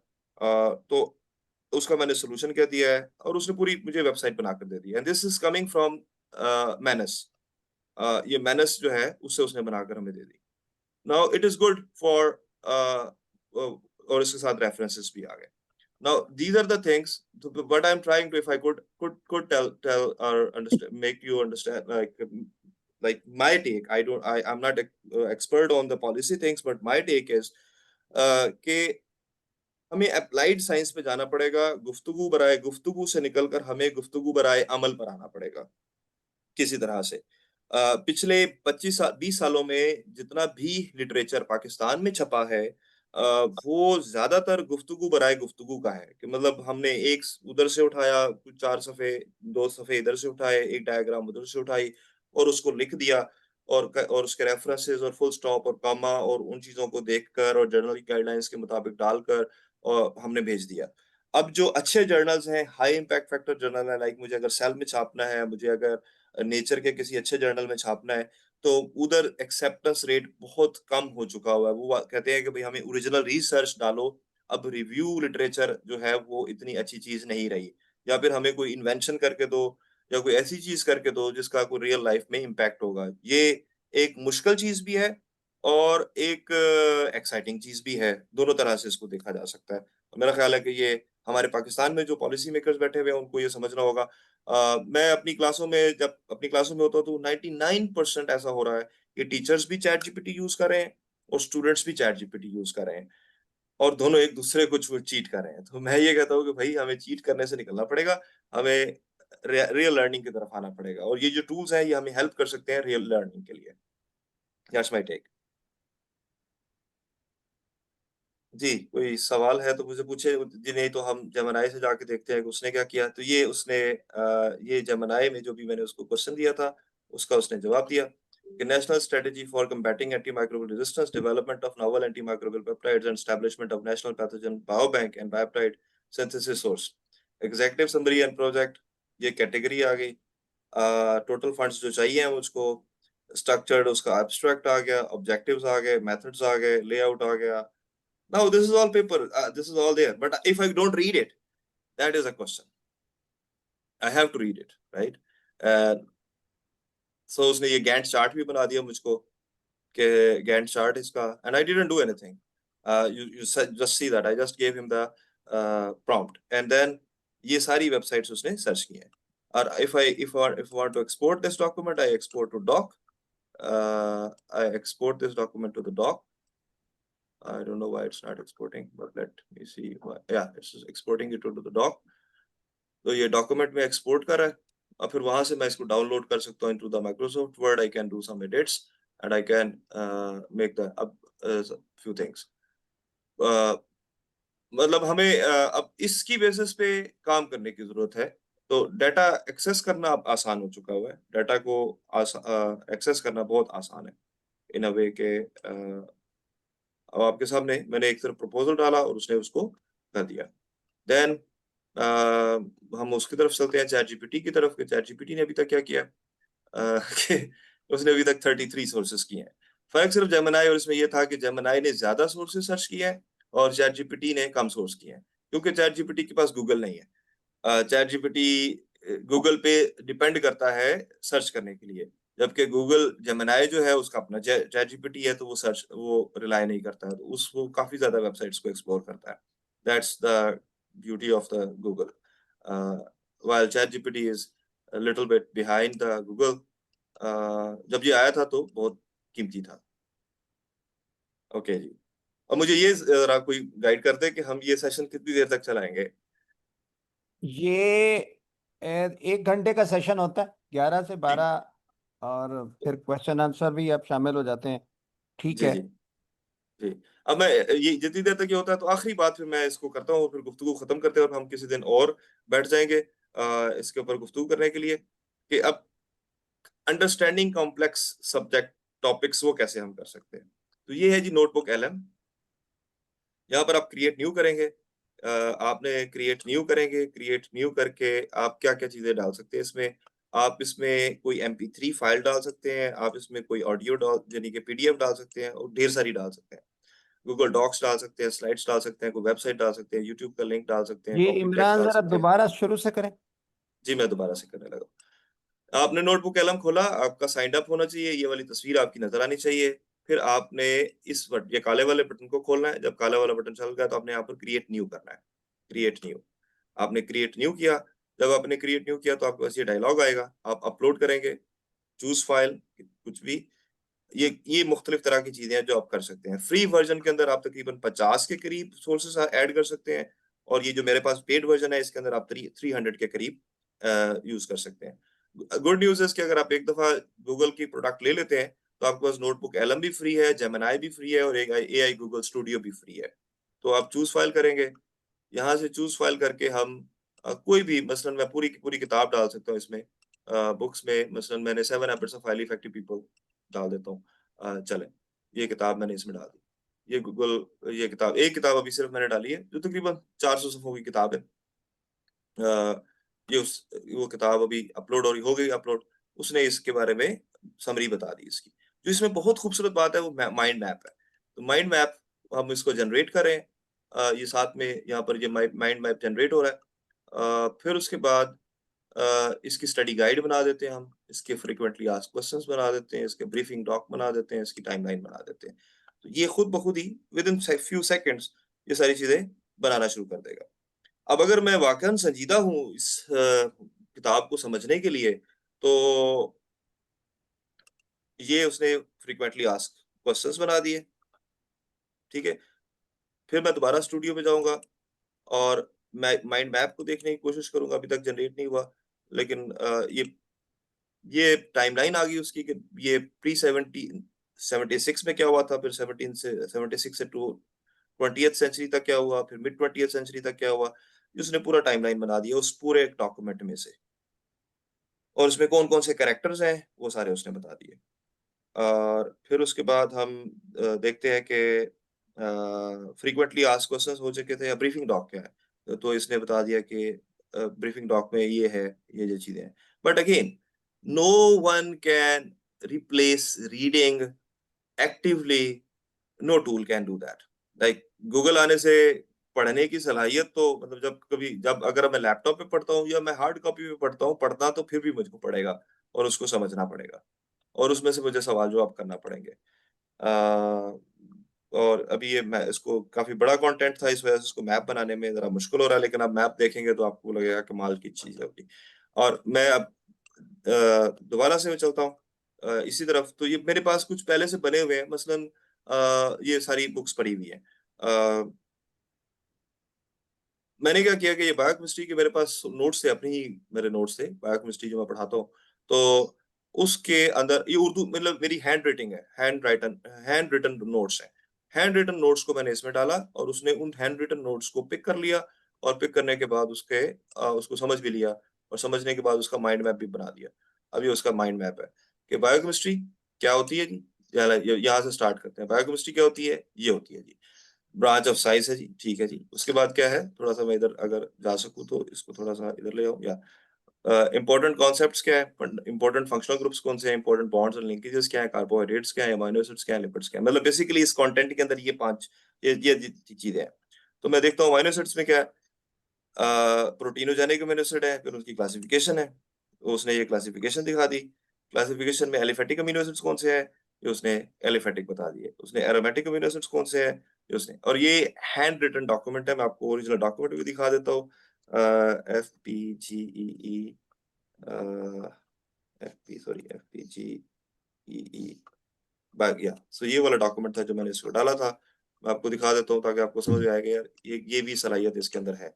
तो उसका मैंने सोल्यूशन कह दिया है और उसने पूरी मुझे वेबसाइट बनाकर दे दी. And this is coming from Manus. ये मैनस जो है उससे उसने बनाकर हमें दे दी. Now it is good for और इसके साथ रेफरेंसेस भी आ गए. Now these are the things. What I'm trying to, if I could tell or understand, make you understand, like my take. I'm not expert on the policy things, but my take is कि हमें applied science पे जाना पड़ेगा. गुफ्तगू बराए गुफ्तगू से निकलकर हमें गुफ्तगू बराए अमल पर आना पड़ेगा किसी तरह से. पिछले 20 सालों में जितना भी लिटरेचर पाकिस्तान में छपा है, वो ज्यादातर गुफ्तगू बराए गुफ्तगू का है. कि मतलब हमने एक उधर से उठाया, कुछ 4 सफ़े 2 सफ़े इधर से उठाए, एक डायग्राम उधर से उठाई और उसको लिख दिया, और उसके रेफरेंसेस और फुल स्टॉप और कॉमा और उन चीजों को देखकर और जर्नल गाइडलाइंस के मुताबिक डालकर और हमने भेज दिया. अब जो अच्छे जर्नल्स हैं, हाई इम्पैक्ट फैक्टर जर्नल है, लाइक मुझे अगर सेल में छापना है, मुझे अगर नेचर के किसी अच्छे जर्नल में छापना है, तो उधर एक्सेप्टेंस रेट बहुत कम हो चुका हुआ है. वो कहते हैं कि भाई हमें ओरिजिनल रिसर्च डालो. अब रिव्यू लिटरेचर जो है वो इतनी अच्छी चीज नहीं रही, या फिर हमें कोई इन्वेंशन करके दो या कोई ऐसी चीज करके दो जिसका कोई रियल लाइफ में इम्पैक्ट होगा. ये एक मुश्किल चीज भी है और एक एक्साइटिंग चीज भी है. दोनों तरह से इसको देखा जा सकता है. मेरा ख्याल है कि ये हमारे पाकिस्तान में जो पॉलिसी मेकर्स बैठे हुए हैं उनको ये समझना होगा. मैं अपनी क्लासों में जब अपनी क्लासों में होता हूँ तो 99% ऐसा हो रहा है कि टीचर्स भी चैट जीपीटी यूज कर रहे हैं और स्टूडेंट्स भी चैट जीपीटी यूज कर रहे हैं, और दोनों एक दूसरे को चीट कर रहे हैं. तो मैं ये कहता हूँ कि भाई हमें चीट करने से निकलना पड़ेगा, हमें रियल लर्निंग की तरफ आना पड़ेगा, और ये जो टूल्स हैं ये हमें हेल्प कर सकते हैं रियल लर्निंग के लिए. That's my take. जी, कोई सवाल है तो मुझे पूछे. जी नहीं तो हम जेमिनी से जाके देखते हैं कि उसने क्या किया. तो ये उसने ये जेमिनी में जो भी मैंने उसको क्वेश्चन दिया था उसका उसने जवाब दिया कि national strategy for combating antimicrobial resistance, development of novel antimicrobial peptides and establishment of national pathogen biobank and biopeptide synthesis source. Executive summary and project, ये कैटेगरी आ गई. टोटल फंड्स जो चाहिए हैं उसको, स्ट्रक्चर्ड उसका एब्स्ट्रैक्ट आ गया, ऑब्जेक्टिव्स आ गए, मेथड्स आ गए, लेआउट आ गया. Now this is all paper, this is all there. But if I don't read it, that is a question. I have to read it, right? So उसने ये Gantt chart भी बना दिया मुझको कि Gantt chart इसका, and I didn't do anything. You just see that I just gave him the prompt, and then ये सारी websites उसने search की हैं. और if I want to export this document, I export to doc. I export this document to the doc. I don't know why it's not exporting, but let me see. Yeah, it's exporting it to the doc. तो ये document में export कर रहा है, और फिर वहां से मैं इसको डाउनलोड कर सकता हूँ into the Microsoft Word. I can do some edits and I can make the few things. मतलब हमें अब इसकी बेसिस पे काम करने की जरूरत है. तो डाटा एक्सेस करना अब आसान हो चुका हुआ है. डाटा को एक्सेस करना बहुत आसान है इन अ वे के. अब आपके सामने मैंने एक तरफ प्रपोजल डाला और उसने उसको कर दिया. देन हम उसकी तरफ चलते हैं चैट जीपीटी की तरफ. चैट जीपीटी ने अभी तक क्या किया कि उसने अभी तक 33 सोर्सेस किए हैं. फर्क सिर्फ जेमिनी और इसमें यह था कि जेमिनी ने ज्यादा सोर्सेस सर्च किए हैं और चैट जीपीटी ने कम सोर्स किए हैं, क्योंकि चैट जीपीटी के पास गूगल नहीं है. चैट जीपीटी गूगल पे डिपेंड करता है सर्च करने के लिए, जबकि गूगल जेमिनी जो है उसका अपना चैट जीपीटी है, तो वो रिलाय नहीं करता है, तो वो काफी ज्यादा वेबसाइट्स को एक्सप्लोर करता है. That's the beauty of the Google. while ChatGPT is a little bit behind the Google. जब ये आया था तो बहुत कीमती था। ओके जी, और मुझे ये जरा कोई गाइड कर दे कि हम ये सेशन कितनी देर तक चलाएंगे? ये 1 घंटे का सेशन होता है, 11 से 12, और फिर क्वेश्चन आंसर भी आप शामिल हो जाते हैं। ठीक जी है। जी जी। अब मैं ये जितनी देर तक ये होता है तो आखिरी बात फिर मैं इसको करता हूँ, फिर गुफ्तगू खत्म करते हैं और हम किसी दिन और बैठ जाएंगे इसके ऊपर गुफ्तगू करने के लिए कि अब अंडरस्टैंडिंग कॉम्प्लेक्स सब्जेक्ट टॉपिक्स वो कैसे हम कर सकते हैं। तो ये है जी नोटबुक LM। यहाँ पर आप क्रिएट न्यू करेंगे, आपने क्रिएट न्यू करेंगे, क्रिएट न्यू करके आप क्या क्या चीजें डाल सकते हैं इसमें। आप इसमें कोई MP3 फाइल डाल सकते हैं, आप इसमें कोई ऑडियो डाल यानी कि PDF डाल सकते हैं, और ढेर सारी डाल सकते हैं। गूगल डॉक्स डाल सकते हैं, स्लाइड्स डाल सकते हैं, कोई वेबसाइट डाल सकते हैं, यूट्यूब का लिंक डाल सकते हैं, ये टॉपिक टेक्स्ट इमरान डाल जरा सकते हैं। दोबारा शुरू से करें। जी मैं दोबारा से करने लगा। आपने नोटबुक LM खोला, आपका साइंड अप होना चाहिए, ये वाली तस्वीर आपकी नजर आनी चाहिए। फिर आपने ये काले वाले बटन को खोलना है। जब काला वाला बटन चल गया तो आपने यहाँ पर क्रिएट न्यू करना है। क्रिएट न्यू, आपने क्रिएट न्यू किया। जब आपने क्रिएट न्यू किया तो आपके पास ये डायलॉग आएगा, आप अपलोड करेंगे, चूज फाइल, कुछ भी। ये मुख्तलिफ तरह की चीजें हैं जो आप कर सकते हैं। फ्री वर्जन के अंदर आप तकरीबन 50 के करीब सोर्सेस ऐड कर सकते हैं, और ये जो मेरे पास पेड वर्जन है इसके अंदर आप 300 के करीब यूज कर सकते हैं। गुड न्यूज है कि अगर आप एक दफा गूगल की प्रोडक्ट ले लेते हैं तो आपके पास नोटबुक LM भी फ्री है, जेमिनी भी फ्री है, और AI गूगल स्टूडियो भी फ्री है। तो आप चूज फाइल करेंगे, यहाँ से चूज फाइल करके हम कोई भी, मसलन मैं पूरी की पूरी किताब डाल सकता हूँ इसमें। बुक्स में मसलन मैंने 7 habits of highly effective people डाल देता हूँ। चले, ये किताब मैंने इसमें डाल दी। ये गूगल, ये किताब, एक किताब अभी सिर्फ मैंने डाली है जो तकरीबन 400 सफ़ों की किताब है। वो किताब अभी अपलोड हो गई अपलोड। उसने इसके बारे में समरी बता दी इसकी। जो इसमें बहुत खूबसूरत बात है वो माइंड मैप है। तो माइंड मैप हम इसको जनरेट करें, ये साथ में यहाँ पर ये माइंड मैप जनरेट हो रहा है। फिर उसके बाद इसकी स्टडी गाइड बना देते हैं हम, इसके फ्रीक्वेंटली आस्क्ड क्वेश्चंस बना देते हैं, इसके ब्रीफिंग डॉक बना देते हैं, इसकी टाइमलाइन बना देते हैं। तो ये खुद ब खुद ही विद इन फ्यू सेकंड्स ये सारी चीजें बनाना शुरू कर देगा। अब अगर मैं वाकई संजीदा हूँ इस किताब को समझने के लिए, तो ये उसने फ्रीक्वेंटली आस्क्ड क्वेश्चंस बना दिए। ठीक है, फिर मैं दोबारा स्टूडियो में जाऊंगा और मैं माइंड मैप को देखने की कोशिश करूंगा। अभी तक जनरेट नहीं हुआ, लेकिन ये टाइमलाइन आ गई उसकी कि ये प्री 76 में क्या हुआ था, फिर 76 से 20th सेंचुरी तक क्या हुआ, फिर मिड 20th सेंचुरी तक क्या हुआ। उसने पूरा टाइमलाइन बना दिया उस पूरे डॉक्यूमेंट में से, और उसमें कौन कौन से कैरेक्टर्स हैं वो सारे उसने बता दिए। और फिर उसके बाद हम देखते हैं कि फ्रीक्वेंटली आस्क्ड क्वेश्चंस हो चुके थे, या ब्रीफिंग डॉक क्या है, तो इसने बता दिया कि ब्रीफिंग डॉक में ये है, ये जो चीजें हैं। But again no one can replace reading actively, no tool can do that. Like Google आने से पढ़ने की सलाहियत तो मतलब जब अगर मैं लैपटॉप पे पढ़ता हूँ या मैं हार्ड कॉपी पे पढ़ता हूँ, पढ़ना तो फिर भी मुझको पड़ेगा और उसको समझना पड़ेगा, और उसमें से मुझे सवाल जवाब करना पड़ेंगे। और अभी ये मैं इसको काफी बड़ा कंटेंट था, इस वजह से इसको मैप बनाने में जरा मुश्किल हो रहा है, लेकिन आप मैप देखेंगे तो आपको लगेगा कमाल की चीज होगी। और मैं अब दोबारा से मैं चलता हूँ इसी तरफ। तो ये मेरे पास कुछ पहले से बने हुए हैं, मसलन ये सारी बुक्स पढ़ी हुई हैं। मैंने क्या किया कि ये बायोकेमिस्ट्री के मेरे पास नोट्स थे, अपने ही मेरे नोट्स थे बायोकेमिस्ट्री जो मैं पढ़ाता हूँ। तो उसके अंदर ये उर्दू मतलब मेरी हैंड राइटिंग है, हैंड रिटन नोट्स है। हैंड रिटन नोट्स को मैंने इसमें डाला और उसने उन हैंड रिटन नोट्स को पिक कर लिया, और पिक करने के बाद उसको समझ भी लिया, और समझने के बाद उसका माइंड मैप भी बना दिया। अब ये उसका माइंड मैप है कि बायोकेमिस्ट्री क्या होती है जी। यहाँ से स्टार्ट करते हैं। बायोकेमिस्ट्री क्या होती है? ये होती है जी ब्रांच ऑफ साइंस है जी। ठीक है जी, उसके बाद क्या है, थोड़ा सा मैं इधर अगर जा सकूं तो इसको थोड़ा सा इधर ले आऊं, या इंपॉर्टेंट कॉन्सेप्ट्स क्या है, इंपॉर्टेंट फंक्शनल ग्रुप्स कौन से हैं, इंपॉर्टेंट बॉन्ड्स और लिंकेजेस क्या है, कार्बोहाइड्रेट्स क्या है, अमीनो एसिड्स क्या है, लिपिड्स क्या है। मतलब बेसिकली इस कंटेंट के अंदर ये 5 ये चीजें हैं। तो मैं देखता हूँ अमीनो एसिड्स में क्या है, प्रोटीनोजेनिक अमीनो एसिड है, फिर उनकी क्लासिफिकेशन है, तो उसने ये क्लासिफिकेशन दिखा दी। क्लासिफिकेशन में एलिफेटिक अमीनो एसिड्स कौन से हैं, ये उसने एलिफेटिक बता दिए। उसने एरोमेटिक अमीनो एसिड्स कौन से हैं, ये उसने। और ये हैंड रिटन डॉक्यूमेंट है, मैं आपको ओरिजिनल डॉक्यूमेंट भी दिखा देता हूँ FPGEE या सो ये वाला डॉक्यूमेंट था जो मैंने इसको डाला था। मैं आपको दिखा देता हूँ ताकि आपको समझ में आएगा यार ये भी सलाहियत इसके अंदर है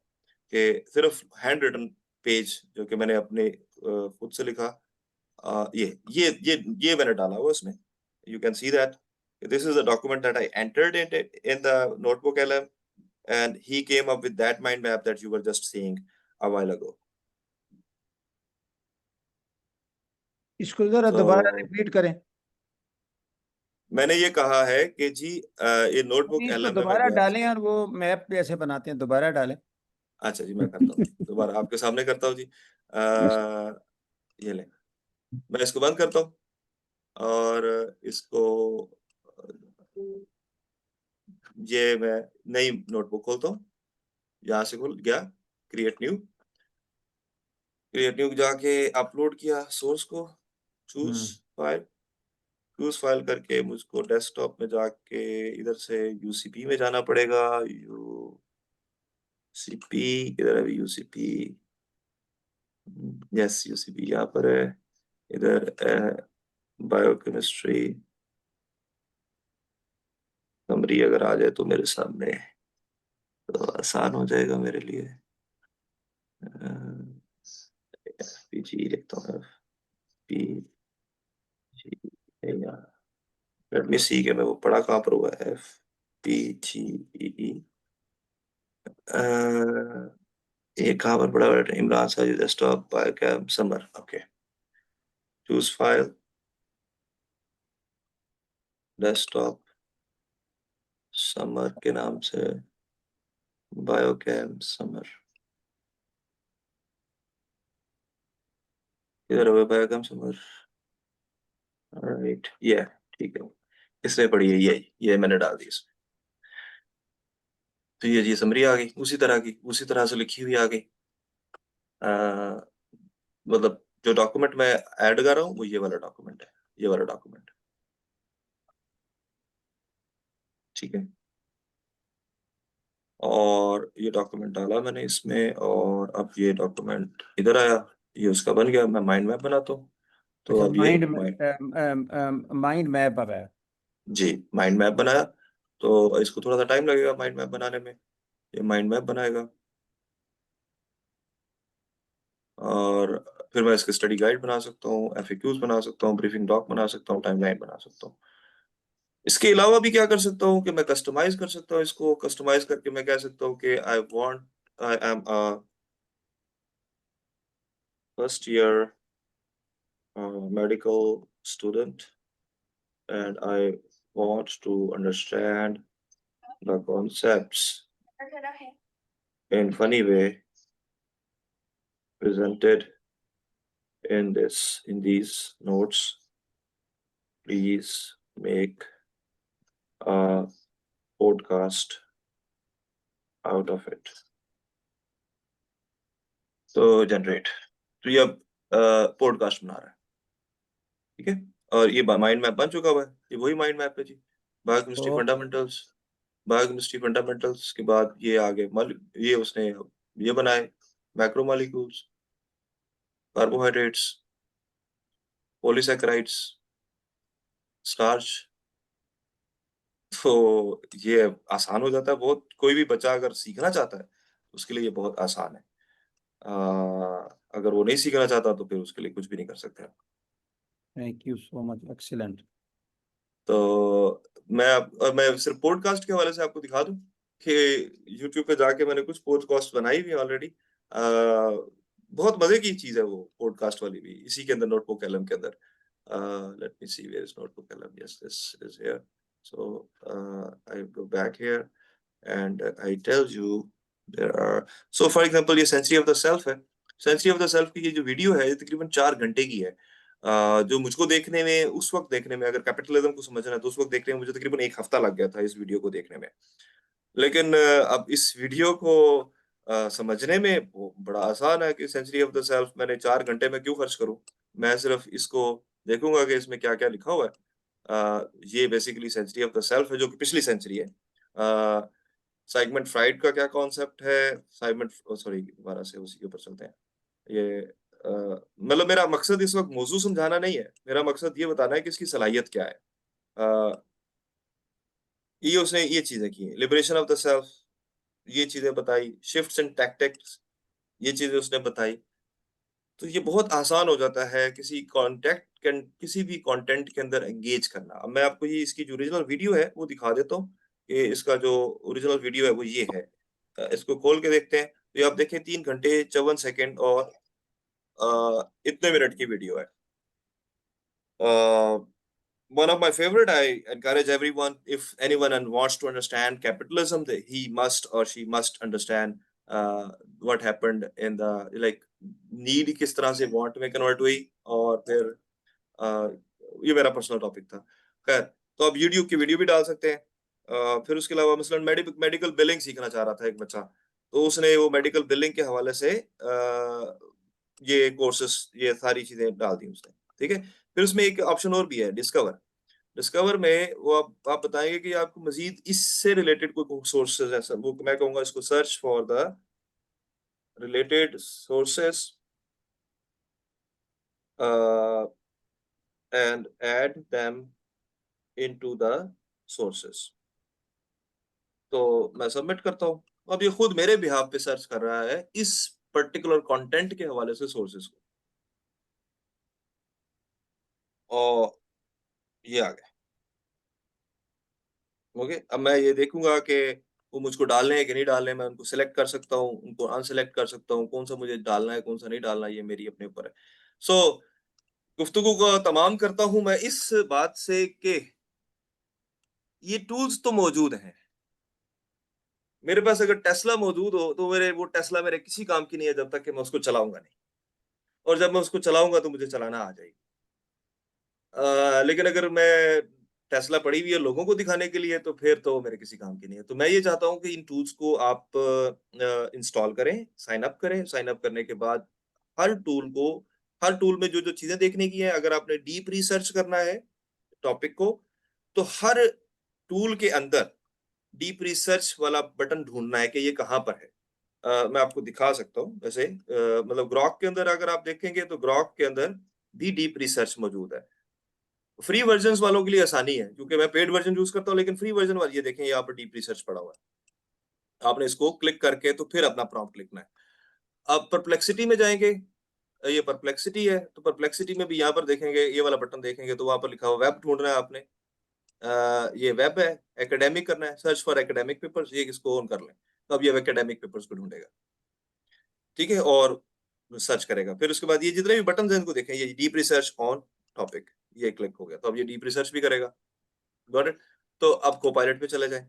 कि सिर्फ हैंड रिटन पेज जो कि मैंने अपने खुद से लिखा, ये मैंने डाला हुआ इसमें। You can see that this is a document that I entered in the notebook LM, and he came up with that mind map that you were just seeing a while ago. इसको जरा तो दोबारा repeat करें। मैंने ये कहा है कि जी ये नोटबुक इसको LM में मैं दोबारा गया। डालें और वो मैप कैसे बनाते हैं, दोबारा डालें। अच्छा जी, मैं करता हूँ दोबारा आपके सामने करता हूँ जी। ये ले, मैं इसको बंद करता हूँ और इसको ये मैं नई नोटबुक खोलता हूँ। यहाँ से खोल गया, क्रिएट न्यू जाके अपलोड किया सोर्स को, चूज फाइल करके मुझको डेस्कटॉप में जाके इधर से यूसीपी में जाना पड़ेगा। यूसीपी इधर है, यूसीपी यस यूसीपी यहाँ पर है। इधर बायोकेमिस्ट्री समरी अगर आ जाए तो मेरे सामने तो आसान हो जाएगा मेरे लिए। FPG लिखता हूँ, FPG लेट मी सी के मैं वो पढ़ा कहाँ पर हुआ है। FPGE ये कहाँ पर पड़ा हुआ है? Imran Sajid desktop biochem summer. Okay, choose file desktop summer के नाम से बायोकैम समर। इधर हुआ बायोकैम समर, राइट ये ठीक है, इसने पढ़ी है ये मैंने डाल दी इसमें। तो ये जी समरी आ गई, उसी तरह से लिखी हुई आ गई। मतलब जो डॉक्यूमेंट मैं ऐड कर रहा हूँ वो ये वाला डॉक्यूमेंट है, ये वाला डॉक्यूमेंट, ठीक है। और ये डॉक्यूमेंट डाला मैंने इसमें और अब ये डॉक्यूमेंट इधर आया, ये उसका बन गया। मैं माइंड मैप बनाता हूँ। तो अच्छा, अब ये माइंड मैप अब है जी माइंड मैप बनाया। तो इसको थोड़ा सा टाइम लगेगा माइंड मैप बनाने में। ये माइंड मैप बनाएगा और फिर मैं इसके स्टडी गाइड बना सकता हूँ, FAQs बना सकता हूँ, ब्रीफिंग डॉक बना सकता हूँ, टाइमलाइन बना सकता हूँ। इसके अलावा भी क्या कर सकता हूँ कि मैं कस्टमाइज कर सकता हूँ। इसको कस्टमाइज करके मैं कह सकता हूँ कि I am a first year medical student and I want to understand the concepts in funny way presented in these notes. Please make a podcast out of it. तो जनरेट, तो ये अब पॉडकास्ट बना रहा है, ठीक है। और ये माइंड मैप बन चुका हुआ है, ये वही माइंड मैप है जी। बायोकेमिस्ट्री फंडामेंटल्स के बाद ये आगे ये उसने ये बनाए मैक्रोमॉलिक्यूल्स, कार्बोहाइड्रेट्स, पॉलीसैकेराइड्स, स्टार्च। तो ये आसान हो जाता है बहुत। कोई भी बच्चा अगर सीखना चाहता है तो उसके लिए ये बहुत आसान है। अगर वो नहीं सीखना चाहता तो फिर उसके लिए कुछ भी नहीं कर सकते। Thank you so much, excellent. तो मैं सिर्फ पॉडकास्ट के हवाले से आपको दिखा दूं कि YouTube पे जाके मैंने कुछ पॉडकास्ट बनाई हुई ऑलरेडी। बहुत मजे की चीज है वो पॉडकास्ट वाली भी, इसी के अंदर नोटबुक LM के अंदर। Let me see where is notebook LM, yes this is here. So I go back here and I tell you there are. So for example ये सेंचुरी ऑफ द सेल्फ है। Century of the self की ये जो video है ये तकरीबन 4 घंटे की है। जो मुझको देखने में, उस वक्त देखने में, अगर कैपिटलिज्म को समझना है तो उस वक्त देखने में मुझे तकरीबन 1 हफ्ता लग गया था इस वीडियो को देखने में। लेकिन अब इस वीडियो को समझने में वो बड़ा आसान है कि सेंचुरी ऑफ द सेल्फ मैंने 4 घंटे में क्यों खर्च करूं। मैं सिर्फ इसको देखूंगा कि इसमें क्या क्या लिखा हुआ है। ये basically century of the self है जो कि पिछली सेंचुरी है। सेगमेंट फ्राइड का क्या कॉन्सेप्ट है, सेगमेंट सॉरी दोबारा से उसी के ऊपर चलते हैं। ये मतलब मेरा मकसद इस वक्त मौजू समझाना नहीं है, मेरा मकसद ये बताना है कि इसकी सलाहियत क्या है। ये उसने ये चीजें की, लिबरेशन ऑफ द सेल्फ ये चीजें बताई, शिफ्ट्स एंड टैक्टिक्स ये चीजें उसने बताई। तो ये बहुत आसान हो जाता है किसी भी कंटेंट के अंदर एंगेज करना। अब मैं आपको ये इसकी जो ओरिजिनल वीडियो है वो दिखा देता हूँ कि इसका जो ओरिजिनल वीडियो है वो ये है। इसको खोल के देखते हैं तो ये आप देखें 3 घंटे 54 सेकंड और इतने मिनट की वीडियो है। One of my favorite, I encourage everyone, if anyone wants to understand capitalism, that he must or she must understand what happened in the need किस तरह से want में convert हुई, और फिर ये मेरा पर्सनल टॉपिक था। खैर, तो आप YouTube की वीडियो भी डाल सकते हैं। फिर उसके अलावा मसलन मेडिकल बिलिंग सीखना चाह रहा था एक बच्चा, तो उसने वो मेडिकल बिलिंग के हवाले से ये कोर्सेस ये सारी चीजें डाल दी उसने, ठीक है। फिर उसमें एक ऑप्शन और भी है, डिस्कवर में वो आप बताएंगे कि आपको मजीद इससे रिलेटेड कोई सोर्सेज है, वो मैं कहूंगा इसको search for the related sources and add them into the sources. तो मैं सबमिट करता हूँ, अब ये खुद मेरे बिहाफ पे सर्च कर रहा है इस पर्टिकुलर कंटेंट के हवाले से सोर्सेस को, और ये आ गया। ओके, अब मैं ये देखूंगा कि वो मुझको डालने हैं कि नहीं डालने, मैं उनको सिलेक्ट कर सकता हूँ, उनको अनसिलेक्ट कर सकता हूँ, कौन सा मुझे डालना है कौन सा नहीं डालना है, ये मेरी अपने ऊपर है। सो गुफ्तगू को तमाम करता हूं मैं इस बात से कि ये टूल्स तो मौजूद हैं। मेरे पास अगर टेस्ला मौजूद हो तो वो टेस्ला मेरे किसी काम की नहीं है जब तक कि मैं उसको चलाऊंगा नहीं, और जब मैं उसको चलाऊंगा तो मुझे चलाना आ जाएगी। लेकिन अगर मैं टेस्ला पड़ी हुई है लोगों को दिखाने के लिए तो फिर तो मेरे किसी काम की नहीं है। तो मैं ये चाहता हूं कि इन टूल्स को आप इंस्टॉल करें, साइन अप करें। साइन अप करने के बाद हर टूल में जो जो चीजें देखने की है, अगर आपने डीप रिसर्च करना है टॉपिक को, तो हर टूल के अंदर डीप रिसर्च वाला बटन ढूंढना है कि ये कहाँ पर है। मैं आपको दिखा सकता हूँ। वैसे मतलब ग्रॉक के अंदर अगर आप देखेंगे तो ग्रॉक के अंदर भी डीप रिसर्च मौजूद है। फ्री वर्जन वालों के लिए आसानी है क्योंकि मैं पेड वर्जन यूज करता हूँ, लेकिन फ्री वर्जन वाली ये देखें यहाँ पर डीप रिसर्च पड़ा हुआ है। आपने इसको क्लिक करके तो फिर अपना प्रॉम्प्ट लिखना है। अब परप्लेक्सिटी में जाएंगे, ये परप्लेक्सिटी है, तो परप्लेक्सिटी में भी यहाँ पर देखेंगे, ये वाला बटन देखेंगे तो वहां पर लिखा हुआ वेब ढूंढना है आपने। ये वेब है, एकेडमिक करना है, सर्च फॉर एकेडमिक पेपर्स, ये इसको ऑन कर लें तो अब ये एकेडमिक पेपर्स को ढूंढेगा, ठीक है, और सर्च करेगा। फिर उसके बाद ये जितने भी बटन हैं इनको देखें, ये डीप रिसर्च ऑन टॉपिक, ये क्लिक हो गया तो अब ये डीप रिसर्च भी करेगा। Got it. तो अब कोपायलट पे चले जाएं,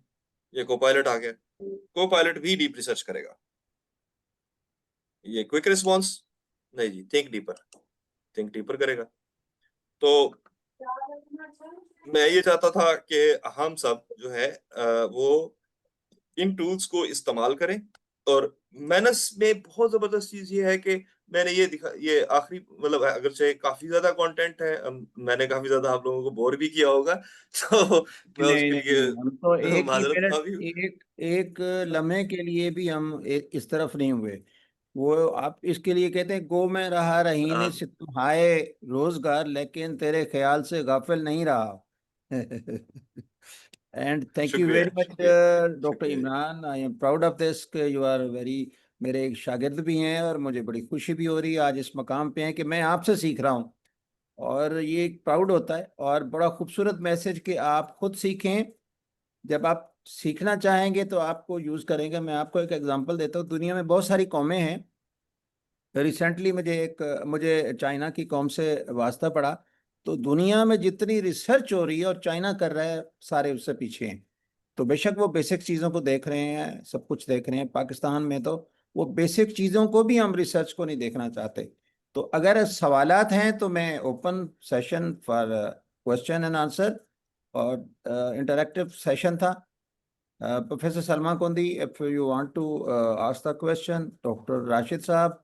ये कोपायलट आ गया, कोपायलट भी डीप रिसर्च करेगा। ये क्विक रिस्पॉन्स नहीं जी, थिंक डीपर करेगा। तो मैं ये चाहता था कि हम सब जो है वो इन टूल्स को इस्तेमाल करें। और मैनस में बहुत जबरदस्त चीज ये है कि मैंने ये आखिरी मतलब अगरचे काफी ज्यादा कंटेंट है, मैंने काफी ज्यादा आप लोगों को बोर भी किया होगा तो मैं उसके लिए हम तो एक ही माजरत मिनट, खावी हूँ। एक लम्हे के लिए भी हम इस तरफ नहीं हुए। वो आप इसके लिए कहते हैं, गो में रहा रहीने हाँ, से हाय रोजगार, लेकिन तेरे ख्याल से गाफिल नहीं रहा। एंड थैंक यू शुक्रिया वेरी मच शुक्रिया डॉक्टर शुक्रिया। Imran, I am proud of this, you are very, मेरे एक शागिर्द भी हैं और मुझे बड़ी खुशी भी हो रही है आज इस मकाम पे हैं कि मैं आपसे सीख रहा हूँ, और ये एक प्राउड होता है और बड़ा खूबसूरत मैसेज कि आप खुद सीखें। जब आप सीखना चाहेंगे तो आपको यूज़ करेंगे। मैं आपको एक एग्जांपल देता हूँ, दुनिया में बहुत सारी कौमें हैं। रिसेंटली मुझे चाइना की कौम से वास्ता पड़ा, तो दुनिया में जितनी रिसर्च हो रही है और चाइना कर रहा है, सारे उससे पीछे हैं। तो बेशक वो बेसिक चीज़ों को देख रहे हैं, सब कुछ देख रहे हैं। पाकिस्तान में तो वो बेसिक चीज़ों को भी, हम रिसर्च को नहीं देखना चाहते। तो अगर सवालात हैं तो मैं open session for question and answer, और इंटरेक्टिव सेशन था। Professor Salma Kondi, if you want to ask the question, doctor Rashid साहब,